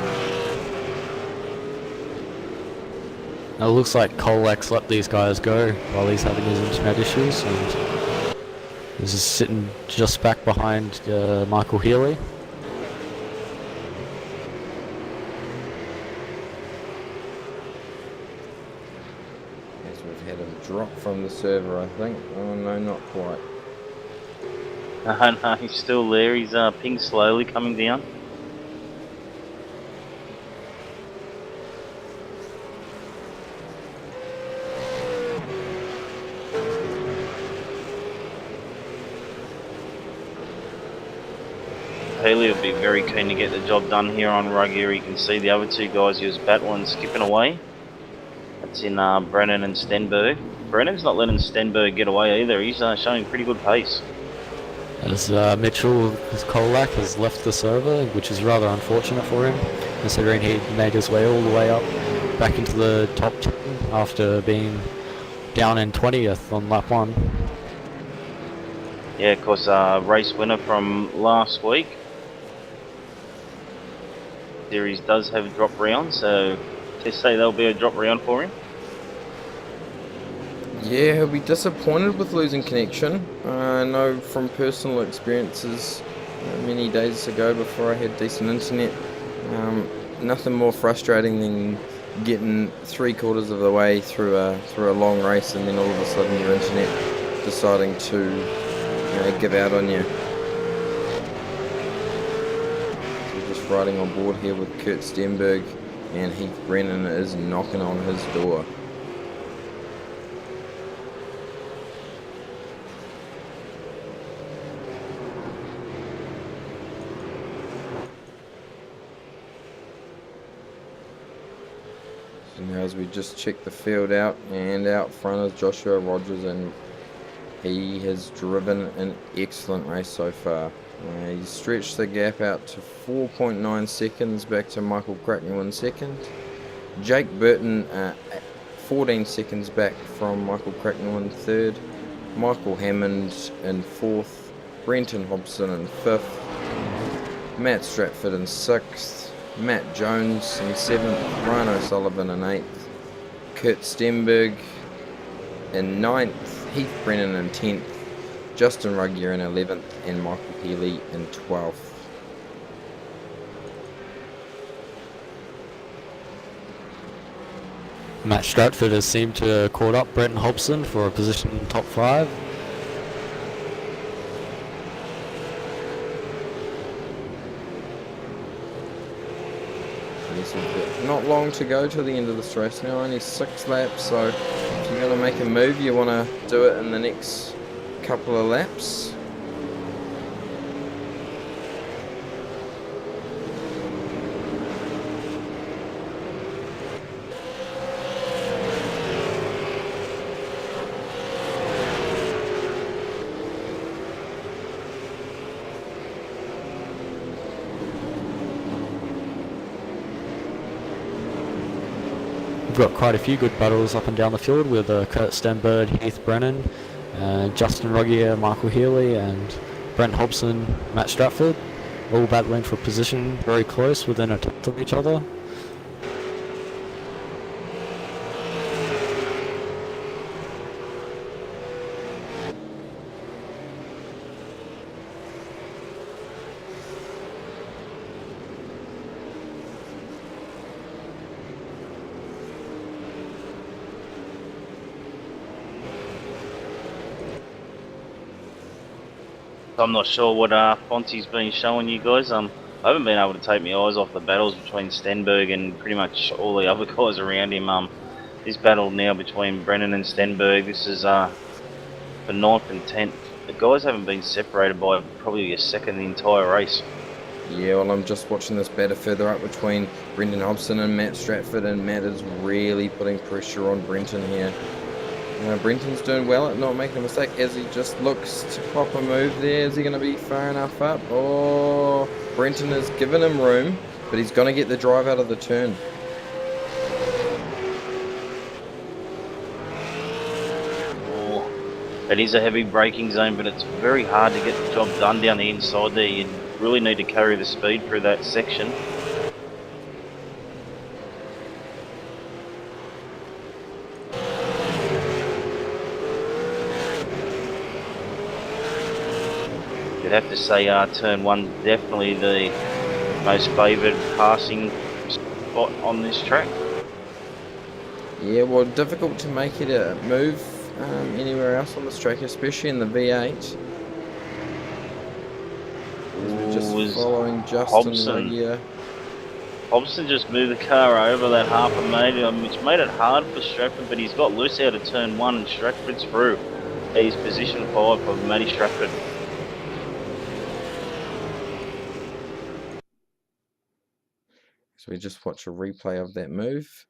Now it looks like Collex let these guys go while he's having his internet issues, and this is sitting just back behind Michael Healy. Yes, we've had him drop from the server, I think. Oh no, not quite. No, he's still there. He's ping slowly coming down. Haley will be very keen to get the job done here on Ruggier. You can see the other two guys he was battling skipping away. That's in Brennan and Stenberg. Brennan's not letting Stenberg get away either. He's showing pretty good pace. As Mitchell Kolak has left the server, which is rather unfortunate for him, considering he made his way all the way up back into the top 10 after being down in 20th on lap 1. Yeah, of course, race winner from last week. Series does have a drop round, so they say there'll be a drop round for him. Yeah, he'll be disappointed with losing connection. I know from personal experiences many days ago before I had decent internet, nothing more frustrating than getting 3/4 of the way through a long race and then all of a sudden your internet deciding to give out on you. So we're just riding on board here with Kurt Stenberg, and Heath Brennan is knocking on his door. So now as we just check the field out, and out front is Joshua Rogers, and he has driven an excellent race so far. He's stretched the gap out to 4.9 seconds back to Michael Cracknell in second. Jake Burton 14 seconds back from Michael Cracknell in third. Michael Hammond in fourth. Brenton Hobson in fifth. Matt Stratford in sixth. Matt Jones in seventh. Ryan O'Sullivan in eighth. Kurt Stenberg in ninth. Heath Brennan in 10th, Justin Ruggier in 11th, and Michael Healy in 12th. Matt Stratford has seemed to have caught up Brenton Hobson for a position in top 5. Yes, we've got not long to go to the end of this race now, only 6 laps, so if you're going to make a move, you want to do it in the next couple of laps. We've got quite a few good battles up and down the field with Kurt Stenberg, Heath Brennan, Justin Ruggier, Michael Healy, and Brent Hobson, Matt Stratford, all battling for position very close within a tenth of each other. I'm not sure what Fonzie's been showing you guys. I haven't been able to take my eyes off the battles between Stenberg and pretty much all the other guys around him. This battle now between Brennan and Stenberg, this is for 9th and 10th. The guys haven't been separated by probably a second the entire race. Yeah, well, I'm just watching this battle further up between Brendan Hobson and Matt Stratford, and Matt is really putting pressure on Brenton here. Brenton's doing well at not making a mistake as he just looks to pop a move there. Is he going to be far enough up? Oh, Brenton has given him room, but he's going to get the drive out of the turn. It is a heavy braking zone, but it's very hard to get the job done down the inside there. You really need to carry the speed through that section. You'd have to say turn 1 definitely the most favoured passing spot on this track. Yeah, well, difficult to make it a move anywhere else on this track, especially in the V8. We're just following Justin Ruggier. Hobson just moved the car over that half a metre, which made it hard for Stratford, but he's got loose out of turn 1 and Stratford's through. He's position 5 for Matty Stratford. So we just watch a replay of that move.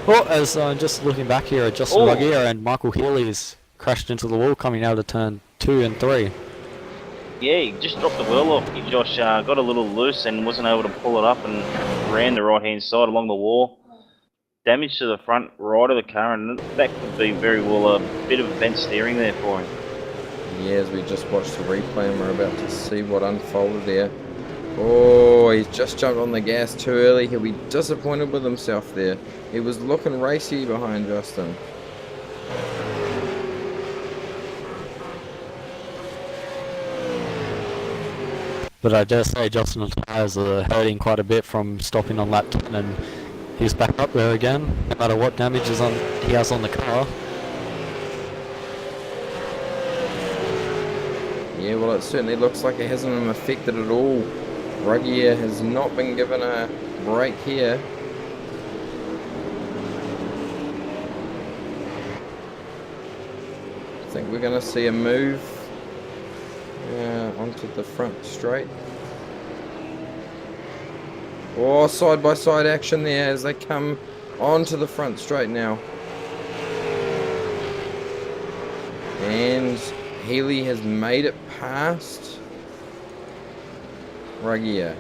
Well, as just looking back here, Justin Ruggier and Michael Healy's crashed into the wall coming out of turn 2 and 3. Yeah, he just dropped the wheel off. Josh got a little loose and wasn't able to pull it up and ran the right-hand side along the wall. Damage to the front right of the car, and that could be very well a bit of bent steering there for him. Yeah, as we just watched the replay and we're about to see what unfolded there. Oh, he's just jumped on the gas too early. He'll be disappointed with himself there. He was looking racy behind Justin. But I dare say Justin's tyres are hurting quite a bit from stopping on lap 10, and he's back up there again, no matter what damage he has on the car. Yeah, well, it certainly looks like it hasn't affected at all. Ruggier has not been given a break here. I think we're going to see a move onto the front straight. Oh, side-by-side action there as they come onto the front straight now. And Healy has made it past Ruggier.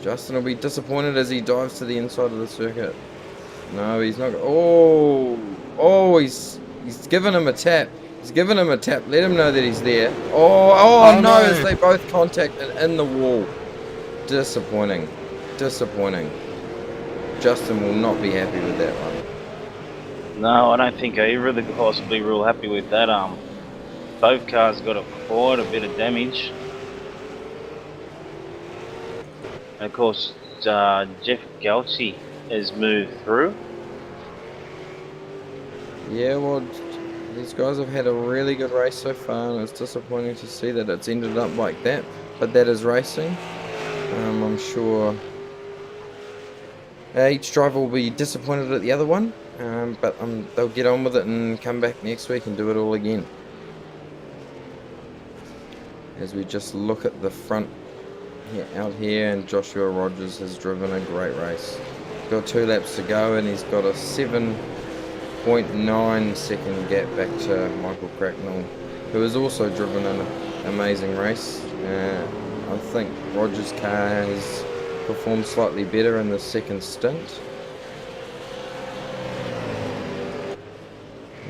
Justin will be disappointed as he dives to the inside of the circuit. No, he's not. Oh, he's given him a tap. He's given him a tap. Let him know that he's there. Oh no, as they both contact in the wall. Disappointing. Disappointing. Justin will not be happy with that one. No, I don't think either of the guys will be real happy with that. Both cars got quite a bit of damage. And of course, Jeff Galchie has moved through. Yeah, well, these guys have had a really good race so far, and it's disappointing to see that it's ended up like that. But that is racing. I'm sure each driver will be disappointed at the other one, but they'll get on with it and come back next week and do it all again. As we just look at the front out here, and Joshua Rogers has driven a great race. Got 2 laps to go, and he's got a 7.9 second gap back to Michael Cracknell, who has also driven an amazing race. I think Rogers' car has performed slightly better in the second stint.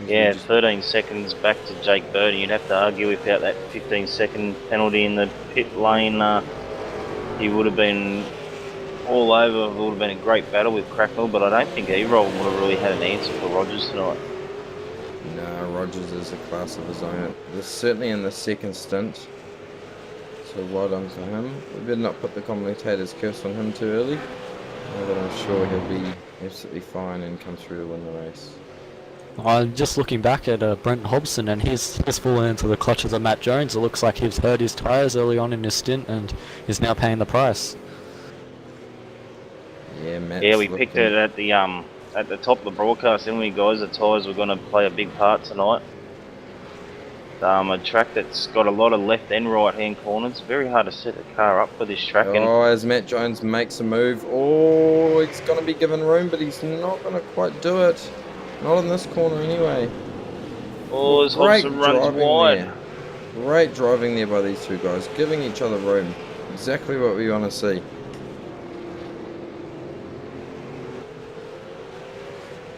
Yeah, 13 seconds back to Jake Bird. You'd have to argue without that 15-second penalty in the pit lane. He would have been all over. It would have been a great battle with Cracknell, but I don't think E-Roll would have really had an answer for Rogers tonight. No, Rogers is a class of his own. Certainly in the second stint. So well done for him. We better not put the commentator's curse on him too early. But I'm sure he'll be absolutely fine and come through to win the race. Just looking back at Brenton Hobson, and he's fallen into the clutches of Matt Jones. It looks like he's hurt his tyres early on in his stint and is now paying the price. Yeah, Matt. Yeah, we picked it at the at the top of the broadcast, didn't we, guys? The tyres were going to play a big part tonight. A track that's got a lot of left and right hand corners. Very hard to set the car up for this track. Oh, as Matt Jones makes a move. Oh, it's going to be given room, but he's not going to quite do it. Not in this corner anyway. Oh, as Hobson runs wide. There. Great driving there by these two guys, giving each other room. Exactly what we want to see.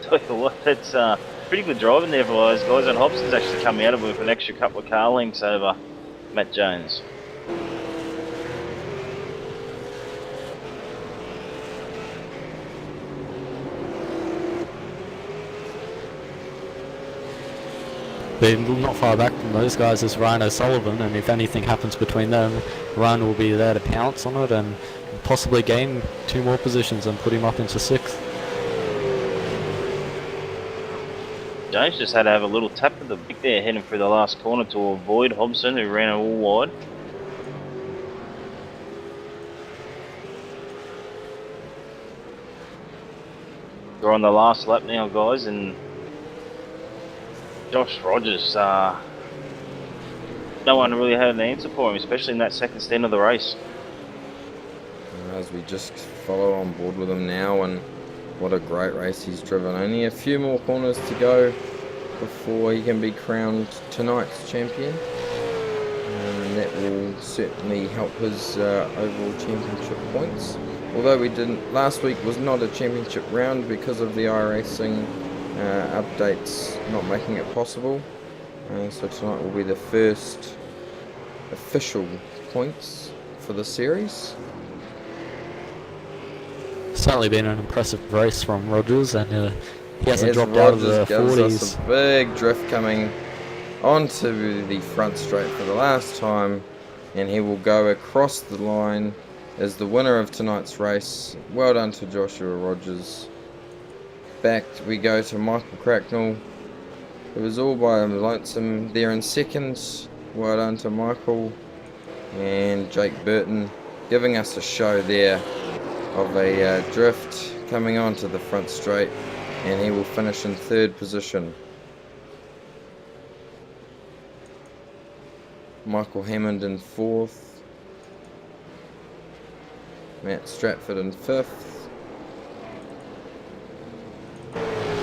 Tell you what, that's pretty good driving there for those guys, and Hobson's actually come out of it with an extra couple of car lengths over Matt Jones. They're not far back from those guys is Ryan O'Sullivan, and if anything happens between them, Ryan will be there to pounce on it and possibly gain 2 more positions and put him up into 6th. Jones just had to have a little tap of the brake there heading through the last corner to avoid Hobson, who ran it all wide. We're on the last lap now, guys, and Josh Rogers, no one really had an answer for him, especially in that second stint of the race. As we just follow on board with him now, and what a great race he's driven. Only a few more corners to go before he can be crowned tonight's champion. And that will certainly help his overall championship points. Although we didn't, last week was not a championship round because of the iRacing updates not making it possible. So tonight will be the first official points for the series. Certainly been an impressive race from Rogers, and he hasn't dropped out of the 40s. Us a big drift coming onto the front straight for the last time, and he will go across the line as the winner of tonight's race. Well done to Joshua Rogers. Back we go to Michael Cracknell. It was all by lonesome there in second. Well done to Michael. And Jake Burton giving us a show there of a drift coming onto the front straight, and he will finish in 3rd position. Michael Hammond in 4th. Matt Stratford in 5th.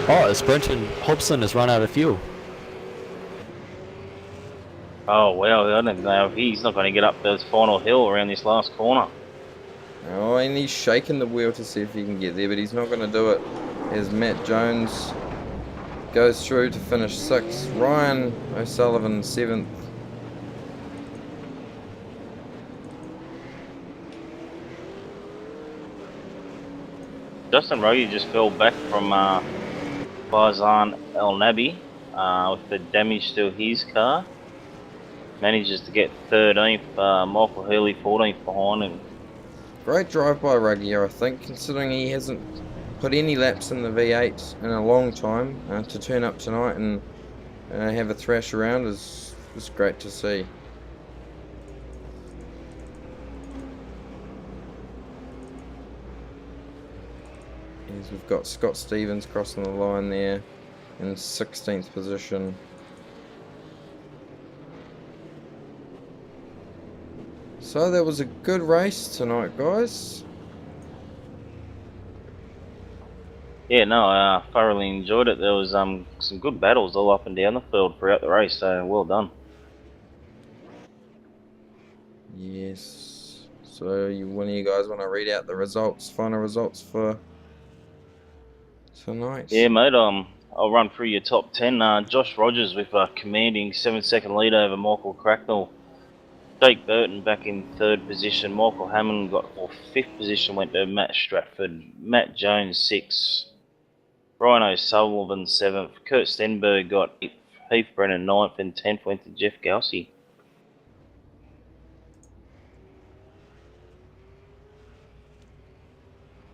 Oh, it's Brenton Hobson has run out of fuel. Oh well, I don't know if he's not going to get up this final hill around this last corner. Oh, and he's shaking the wheel to see if he can get there, but he's not going to do it. As Matt Jones goes through to finish 6th. Ryan O'Sullivan 7th. Justin Rogie just fell back from Farzan El Nabi with the damage to his car. Manages to get 13th, Michael Healy 14th behind him. Great drive by Ruggier, I think, considering he hasn't put any laps in the V8 in a long time. To turn up tonight and have a thrash around is great to see. As we've got Scott Stevens crossing the line there in 16th position. So that was a good race tonight, guys. Yeah, no, I thoroughly enjoyed it. There was some good battles all up and down the field throughout the race, so well done. Yes. So one of you guys want to read out the results, final results for tonight? Yeah, mate, I'll run through your top 10. Josh Rogers with a commanding 7-second lead over Michael Cracknell. Jake Burton back in 3rd position. Michael Hammond got 5th position, went to Matt Stratford. Matt Jones 6th. Ryan O'Sullivan 7th. Kurt Stenberg got 8th. Heath Brennan 9th, and 10th went to Jeff Gelsey.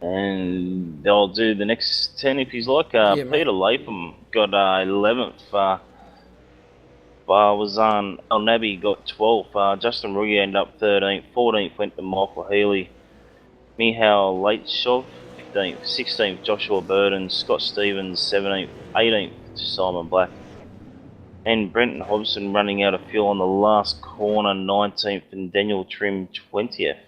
And I'll do the next 10 if he's like. Peter Latham got 11th. Barzan El Nabi got 12th. Justin Ruggie ended up 13th. 14th went to Michael Healy. Michal Leitshov 15th, 16th Joshua Burden, Scott Stevens 17th, 18th to Simon Black, and Brenton Hobson running out of fuel on the last corner 19th, and Daniel Trim 20th.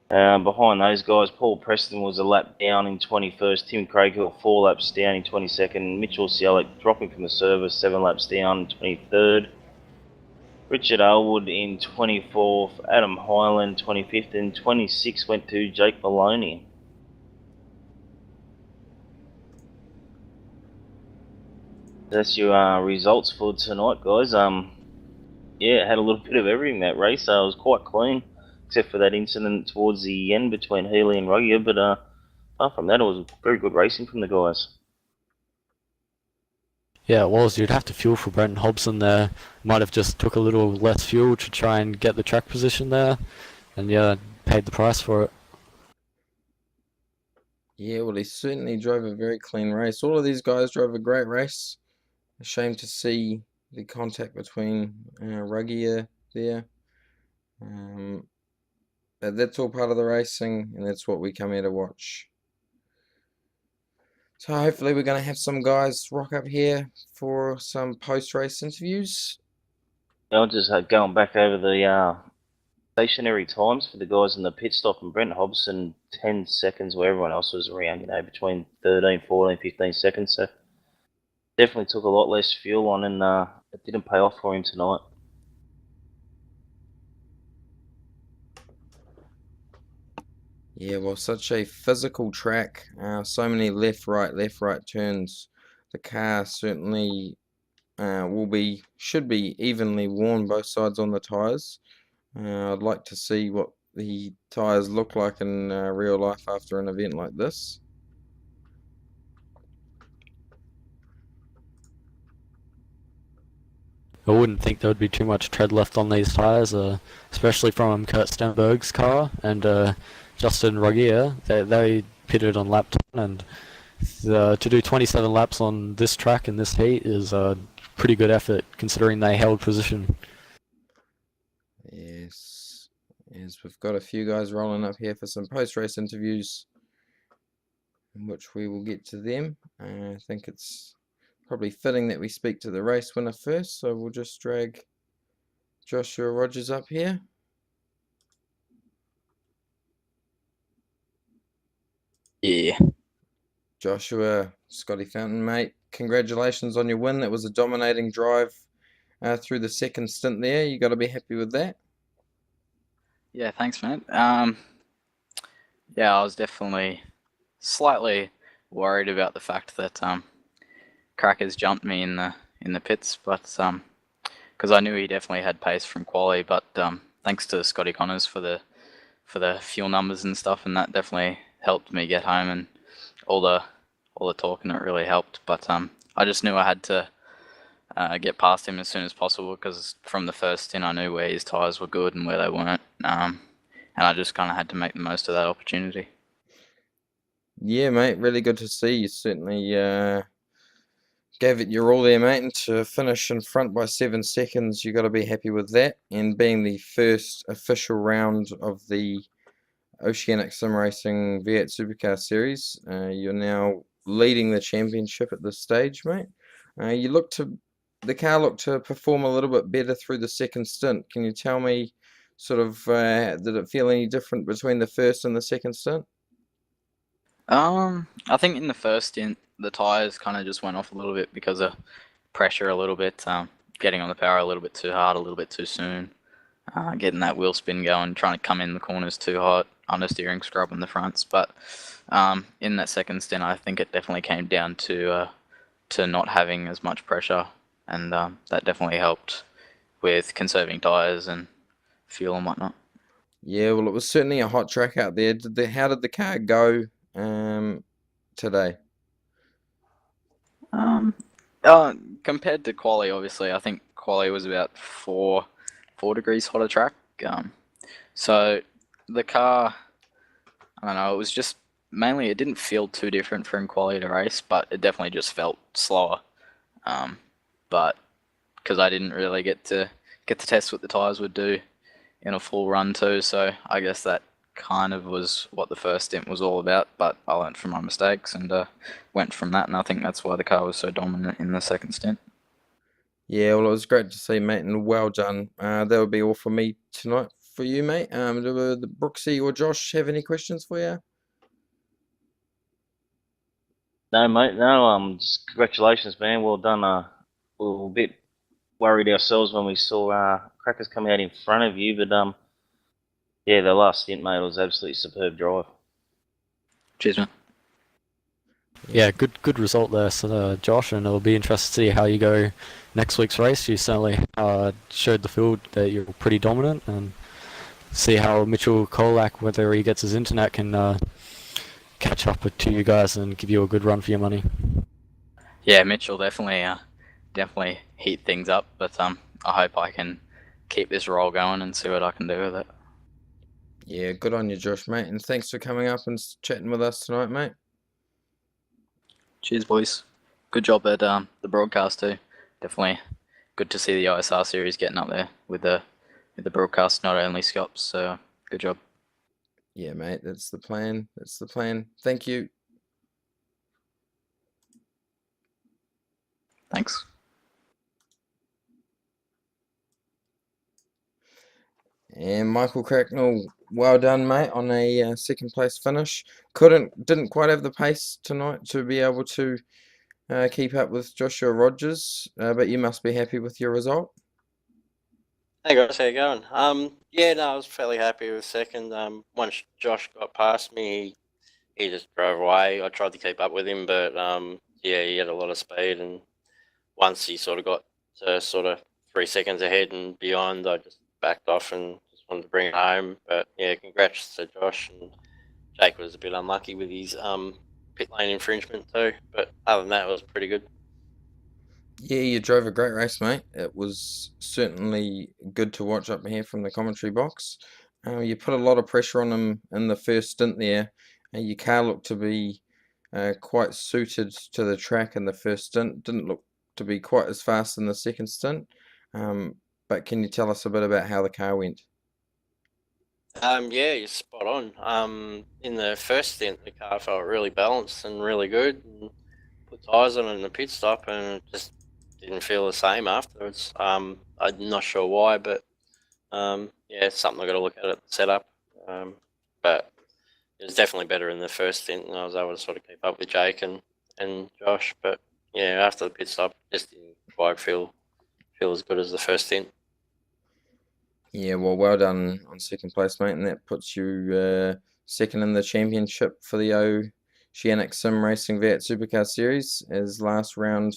Behind those guys, Paul Preston was a lap down in 21st, Tim Craighill 4 laps down in 22nd, Mitchell Cialek dropping from the service 7 laps down in 23rd, Richard Elwood in 24th, Adam Hyland 25th, and 26th went to Jake Maloney. That's your results for tonight, guys. Yeah, it had a little bit of everything, that race. It was quite clean, except for that incident towards the end between Healy and Ruggier. But apart from that, it was very good racing from the guys. Yeah, it was. You'd have to fuel for Brenton Hobson there. Might have just took a little less fuel to try and get the track position there, and yeah, paid the price for it. Yeah, well, he certainly drove a very clean race. All of these guys drove a great race. A shame to see the contact between Ruggier there. But that's all part of the racing, and that's what we come here to watch. So hopefully we're going to have some guys rock up here for some post-race interviews. I'll just going back over the stationary times for the guys in the pit stop, and Brent Hobson 10 seconds where everyone else was around, between 13, 14, 15 seconds. So definitely took a lot less fuel on, and it didn't pay off for him tonight. Yeah, well, such a physical track. So many left, right turns. The car certainly should be evenly worn both sides on the tyres. I'd like to see what the tyres look like in real life after an event like this. I wouldn't think there would be too much tread left on these tyres, especially from Kurt Stenberg's car and Justin Ruggier. They pitted on lap 10, and to do 27 laps on this track in this heat is a pretty good effort considering they held position. Yes, we've got a few guys rolling up here for some post-race interviews, in which we will get to them. I think it's probably fitting that we speak to the race winner first, so we'll just drag Joshua Rogers up here. Yeah. Joshua, Scotty Fountain, mate, congratulations on your win. That was a dominating drive through the second stint there. You got to be happy with that. Yeah, thanks, mate. Yeah, I was definitely slightly worried about the fact that Crackers jumped me in the pits, but because I knew he definitely had pace from quali, but thanks to Scotty Connors for the fuel numbers and stuff, and that definitely helped me get home, and all the talk, and it really helped. But I just knew I had to get past him as soon as possible, because from the first stint I knew where his tyres were good and where they weren't, and I just kind of had to make the most of that opportunity. Yeah, mate, really good to see. You certainly gave it your all there, mate, and to finish in front by 7 seconds, you got to be happy with that. And being the first official round of the Oceanic Sim Racing V8 Supercar Series, you're now leading the championship at this stage, mate. The car looked to perform a little bit better through the second stint. Can you tell me, sort of, did it feel any different between the first and the second stint? I think in the first stint, the tyres kind of just went off a little bit because of pressure a little bit, getting on the power a little bit too hard, a little bit too soon, getting that wheel spin going, trying to come in the corners too hot, understeering, scrubbing the fronts. But in that second stint, I think it definitely came down to not having as much pressure, and that definitely helped with conserving tyres and fuel and whatnot. Yeah, well, it was certainly a hot track out there. How did the car go today? Compared to quali, obviously, I think quali was about 4 degrees hotter track. So the car, I don't know, it was just mainly, it didn't feel too different from quali to race, but it definitely just felt slower. But because I didn't really get to test what the tyres would do in a full run too, so I guess that kind of was what the first stint was all about, but I learned from my mistakes and went from that, and I think that's why the car was so dominant in the second stint. Yeah, well, it was great to see, mate, and well done. That would be all for me tonight for you, mate. Do the Brooksy or Josh have any questions for you? No, mate, no. Just congratulations, man. Well done. We were a bit worried ourselves when we saw Crackers come out in front of you, but yeah, the last stint, mate, was absolutely superb drive. Cheers, man. Yeah, good result there, so, Josh, and it'll be interesting to see how you go next week's race. You certainly showed the field that you're pretty dominant, and see how Mitchell Kolak, whether he gets his internet, can catch up to you guys and give you a good run for your money. Yeah, Mitch will definitely heat things up, but I hope I can keep this roll going and see what I can do with it. Yeah, good on you, Josh, mate, and thanks for coming up and chatting with us tonight, mate. Cheers, boys. Good job at the broadcast too. Definitely good to see the OSR series getting up there with the broadcast, not only Scops. So good job. Yeah, mate, that's the plan. That's the plan. Thank you. Thanks. And Michael Cracknell, well done, mate, on a second place finish. Didn't quite have the pace tonight to be able to keep up with Joshua Rogers, but you must be happy with your result. Hey guys, how you going? Yeah, no, I was fairly happy with second. Once Josh got past me, he just drove away. I tried to keep up with him, but yeah, he had a lot of speed, and once he sort of got to sort of 3 seconds ahead and beyond, I just backed off and just wanted to bring it home. But yeah, congrats to Josh, and Jake was a bit unlucky with his pit lane infringement too. But other than that, it was pretty good. Yeah, you drove a great race, mate. It was certainly good to watch up here from the commentary box. You put a lot of pressure on him in the first stint there. Your car looked to be quite suited to the track in the first stint. Didn't look to be quite as fast in the second stint. But can you tell us a bit about how the car went? Yeah, you're spot on. In the first stint, the car felt really balanced and really good. And put tyres on it in the pit stop, and it just didn't feel the same afterwards. I'm not sure why, but yeah, it's something I got to look at the setup. But it was definitely better in the first stint, and I was able to sort of keep up with Jake and Josh. But yeah, after the pit stop, it just didn't quite feel as good as the first stint. Yeah, well done on second place, mate, and that puts you second in the championship for the Oceanic Sim Racing V8 Supercar Series, as last round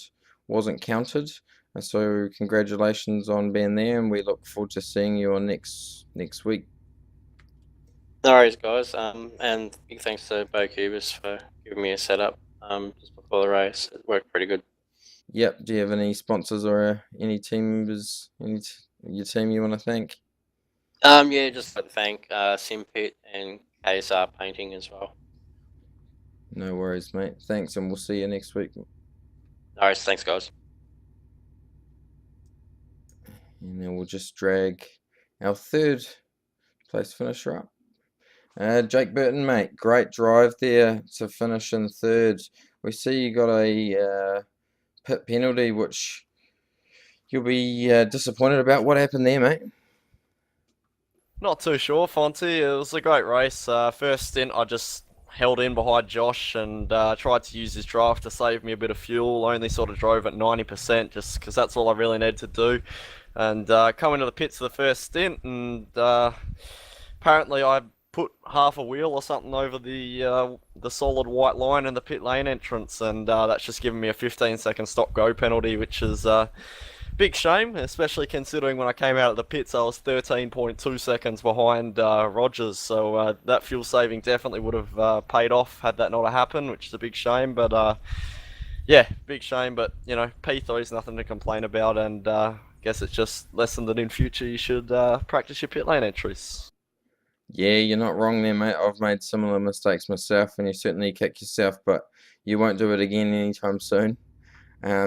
wasn't counted. So congratulations on being there, and we look forward to seeing you on next week. No worries, guys. And big thanks to Bo Cubis for giving me a setup just before the race. It worked pretty good. Yep. Do you have any sponsors or any team members, your team you want to thank? Yeah, just like to thank Simpit and KSR Painting as well. No worries, mate. Thanks, and we'll see you next week. No worries, thanks, guys. And then we'll just drag our third place finisher up. Jake Burton, mate, great drive there to finish in third. We see you got a pit penalty, which you'll be disappointed about. What happened there, mate? Not too sure, Fonty. It was a great race. First stint, I just held in behind Josh and tried to use his draft to save me a bit of fuel. Only sort of drove at 90% just because that's all I really needed to do. And come into the pits of the first stint, and apparently I put half a wheel or something over the solid white line in the pit lane entrance, and that's just given me a 15-second stop-go penalty, which is big shame, especially considering when I came out of the pits I was 13.2 seconds behind Rogers, so that fuel saving definitely would have paid off had that not happened, which is a big shame. But yeah, big shame, but you know, P3 is nothing to complain about, and guess it's just lesson that in future you should practice your pit lane entries. Yeah, you're not wrong there, mate. I've made similar mistakes myself, and you certainly kick yourself, but you won't do it again anytime soon.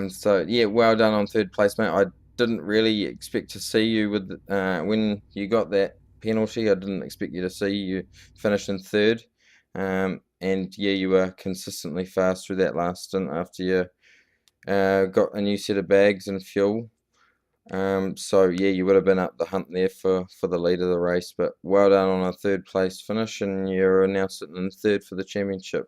So yeah, well done on third place, mate. I didn't really expect to see you with when you got that penalty. I didn't expect you to see you finish in third. And yeah, you were consistently fast through that last stint after you got a new set of bags and fuel. So yeah, you would have been up the hunt there for the lead of the race, but well done on a third place finish, and you're now sitting in third for the championship.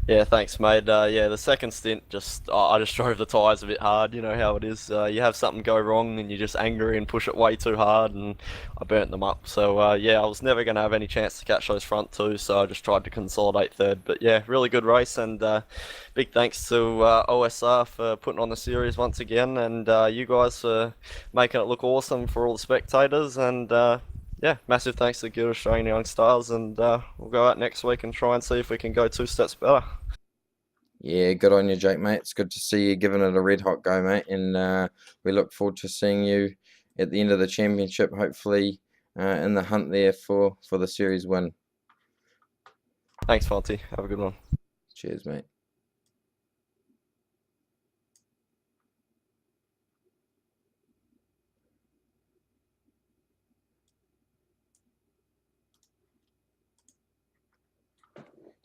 Yeah, thanks, mate. Yeah, the second stint, I just drove the tyres a bit hard. You know how it is. You have something go wrong, and you're just angry and push it way too hard, and I burnt them up. So yeah, I was never going to have any chance to catch those front two, so I just tried to consolidate third. But yeah, really good race, and big thanks to OSR for putting on the series once again, and you guys for making it look awesome for all the spectators, and yeah, massive thanks to Guild Australian Young Stars, and we'll go out next week and try and see if we can go 2 steps better. Yeah, good on you, Jake, mate. It's good to see you giving it a red hot go, mate, and we look forward to seeing you at the end of the championship, hopefully in the hunt there for the series win. Thanks, Fonty. Have a good one. Cheers, mate.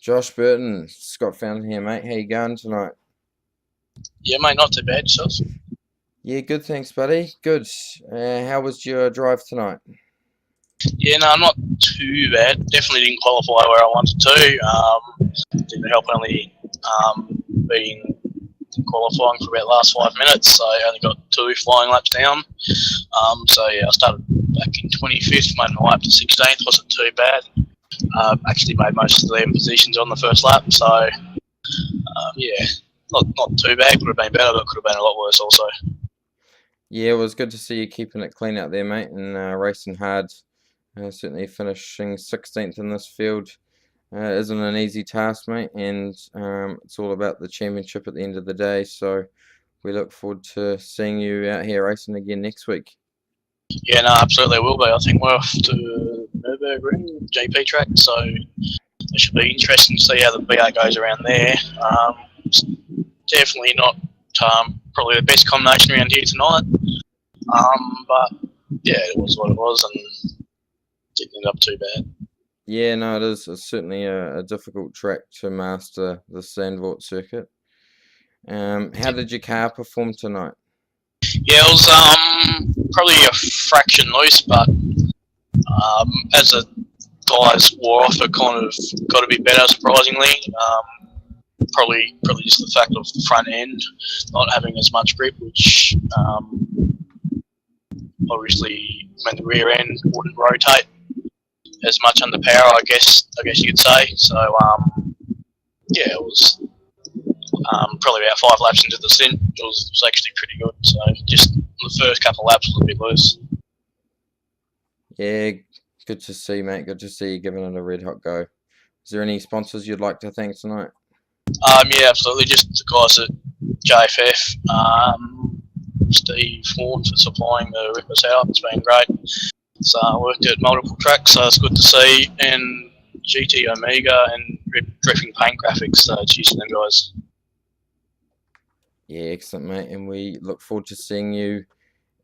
Josh Burton, Scott Fountain here, mate. How you going tonight? Yeah, mate, not too bad, yourself. Yeah, good, thanks, buddy. Good. How was your drive tonight? Yeah, no, not too bad. Definitely didn't qualify where I wanted to. Didn't help only being qualifying for about the last 5 minutes, so I only got 2 flying laps down. So yeah, I started back in 25th, made my lap to 16th, wasn't too bad. Actually made most of the positions on the first lap, so yeah, not too bad. Could have been better, but could have been a lot worse also. Yeah, it was good to see you keeping it clean out there, mate, and racing hard. Certainly finishing 16th in this field isn't an easy task, mate, and it's all about the championship at the end of the day, so we look forward to seeing you out here racing again next week. Yeah, no, absolutely will be. I think we're off to Nürburgring GP track, so it should be interesting to see how the V8 goes around there. Definitely not probably the best combination around here tonight, but yeah, it was what it was, and didn't end up too bad. Yeah, no, it is. It's certainly a difficult track to master, the Zandvoort circuit. How did your car perform tonight? Yeah, it was probably a fraction loose, but as the tyres wore off, it kind of got a bit better, surprisingly. Probably just the fact of the front end not having as much grip, which obviously meant the rear end wouldn't rotate as much under power, I guess you could say. So yeah, it was probably about 5 laps into the stint. It was actually pretty good. So just the first couple of laps was a bit loose. Yeah, good to see, mate. Good to see you giving it a red hot go. Is there any sponsors you'd like to thank tonight? Yeah, absolutely. Just the guys at JFF, Steve Horn for supplying the rippers out. It's been great. So I worked at multiple tracks, so it's good to see. And GT Omega and Drifting Paint Graphics. So cheers to them guys. Yeah, excellent, mate. And we look forward to seeing you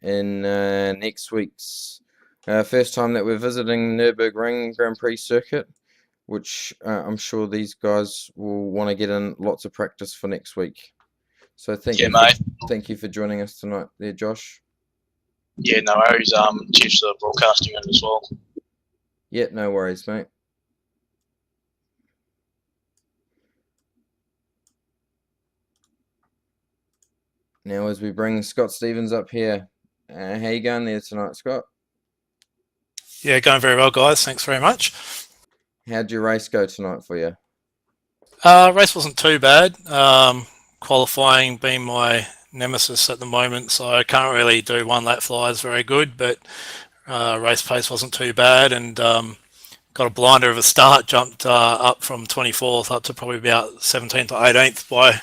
in next week's first time that we're visiting Nürburgring Grand Prix circuit, which I'm sure these guys will want to get in lots of practice for next week. So thank you for joining us tonight there, Josh. Yeah, no worries. Cheers to the broadcasting end as well. Yeah, no worries, mate. Now, as we bring Scott Stevens up here, how you going there tonight, Scott? Yeah, going very well, guys. Thanks very much. How'd your race go tonight for you? Race wasn't too bad. Qualifying being my nemesis at the moment, so I can't really do 1 lap flies very good, but race pace wasn't too bad, and got a blinder of a start, jumped up from 24th up to probably about 17th or 18th by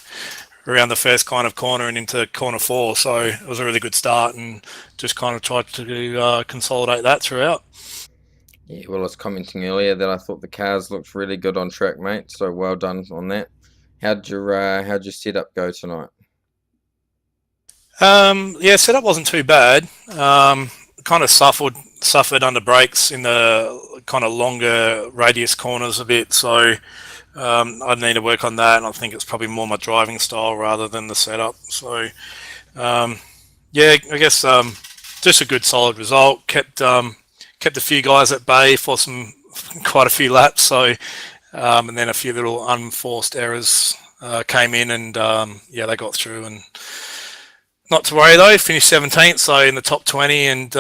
around the first kind of corner and into corner 4, so it was a really good start and just kind of tried to consolidate that throughout. Yeah, well, I was commenting earlier that I thought the cars looked really good on track, mate, so well done on that. How'd your setup go tonight? Yeah, setup wasn't too bad. Kind of suffered suffered under brakes in the kind of longer radius corners a bit, so I'd need to work on that, and I think it's probably more my driving style rather than the setup. So yeah, I guess just a good solid result. Kept a few guys at bay for quite a few laps. So and then a few little unforced errors came in, and yeah, they got through. And not to worry though, finished 17th, so in the top 20, and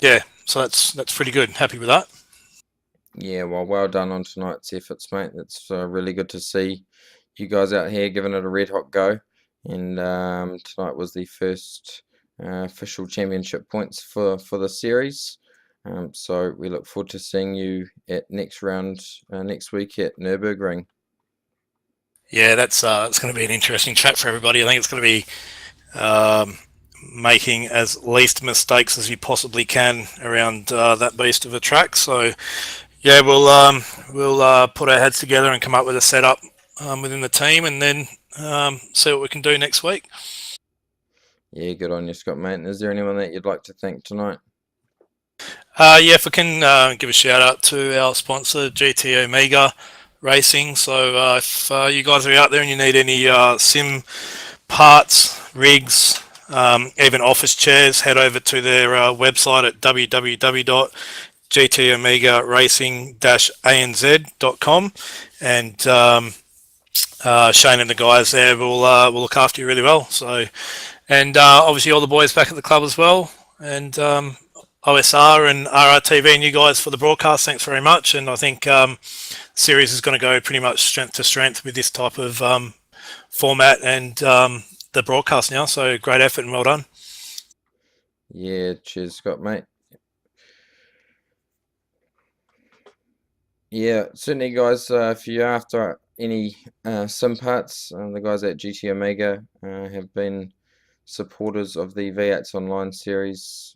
yeah, so that's pretty good. Happy with that. Yeah, well done on tonight's efforts, mate. That's really good to see you guys out here giving it a red hot go. And tonight was the first official championship points for the series. So we look forward to seeing you at next round next week at Nürburgring. Yeah, that's it's going to be an interesting track for everybody. I think it's going to be making as least mistakes as you possibly can around that beast of a track. So yeah, we'll put our heads together and come up with a setup within the team, and then see what we can do next week. Yeah, good on you, Scott, mate. Is there anyone that you'd like to thank tonight? Yeah, if I can give a shout out to our sponsor, GT Omega Racing. So if you guys are out there and you need any sim parts, rigs, even office chairs, head over to their website at www.gtomega-racing-anz.com, and Shane and the guys there will look after you really well. So, and obviously all the boys back at the club as well, and OSR and RRTV and you guys for the broadcast. Thanks very much. And I think series is going to go pretty much strength to strength with this type of format and the broadcast now. So great effort and well done. Yeah, cheers, Scott, mate. Yeah, certainly, guys. If you're after any sim parts, the guys at GT Omega have been supporters of the V8s Online series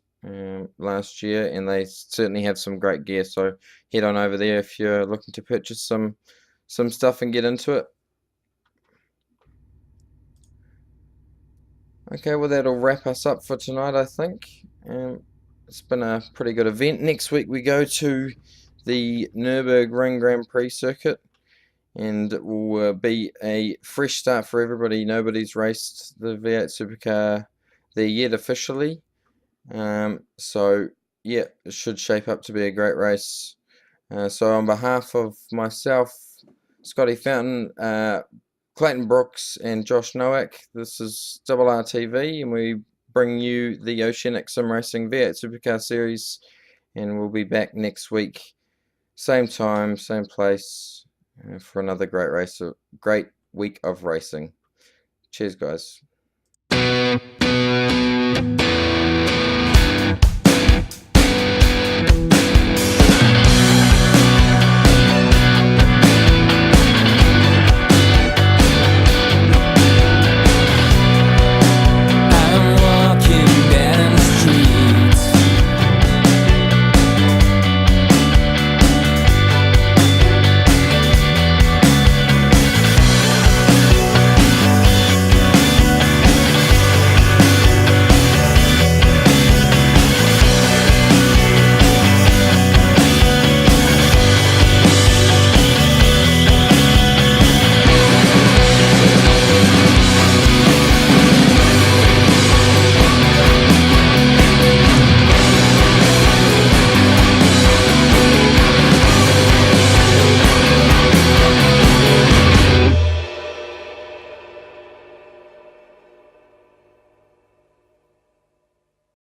last year, and they certainly have some great gear. So head on over there if you're looking to purchase some stuff and get into it. Okay, well, that'll wrap us up for tonight, I think. It's been a pretty good event. Next week we go to the Nürburgring Grand Prix circuit, and it will be a fresh start for everybody. Nobody's raced the V8 Supercar there yet officially. So yeah, it should shape up to be a great race. So on behalf of myself, Scotty Fountain, Clayton Brooks and Josh Nowak, this is RRTV, and we bring you the Oceanic Sim Racing V8 Supercar Series, and we'll be back next week, same time, same place, for another great week of racing. Cheers, guys.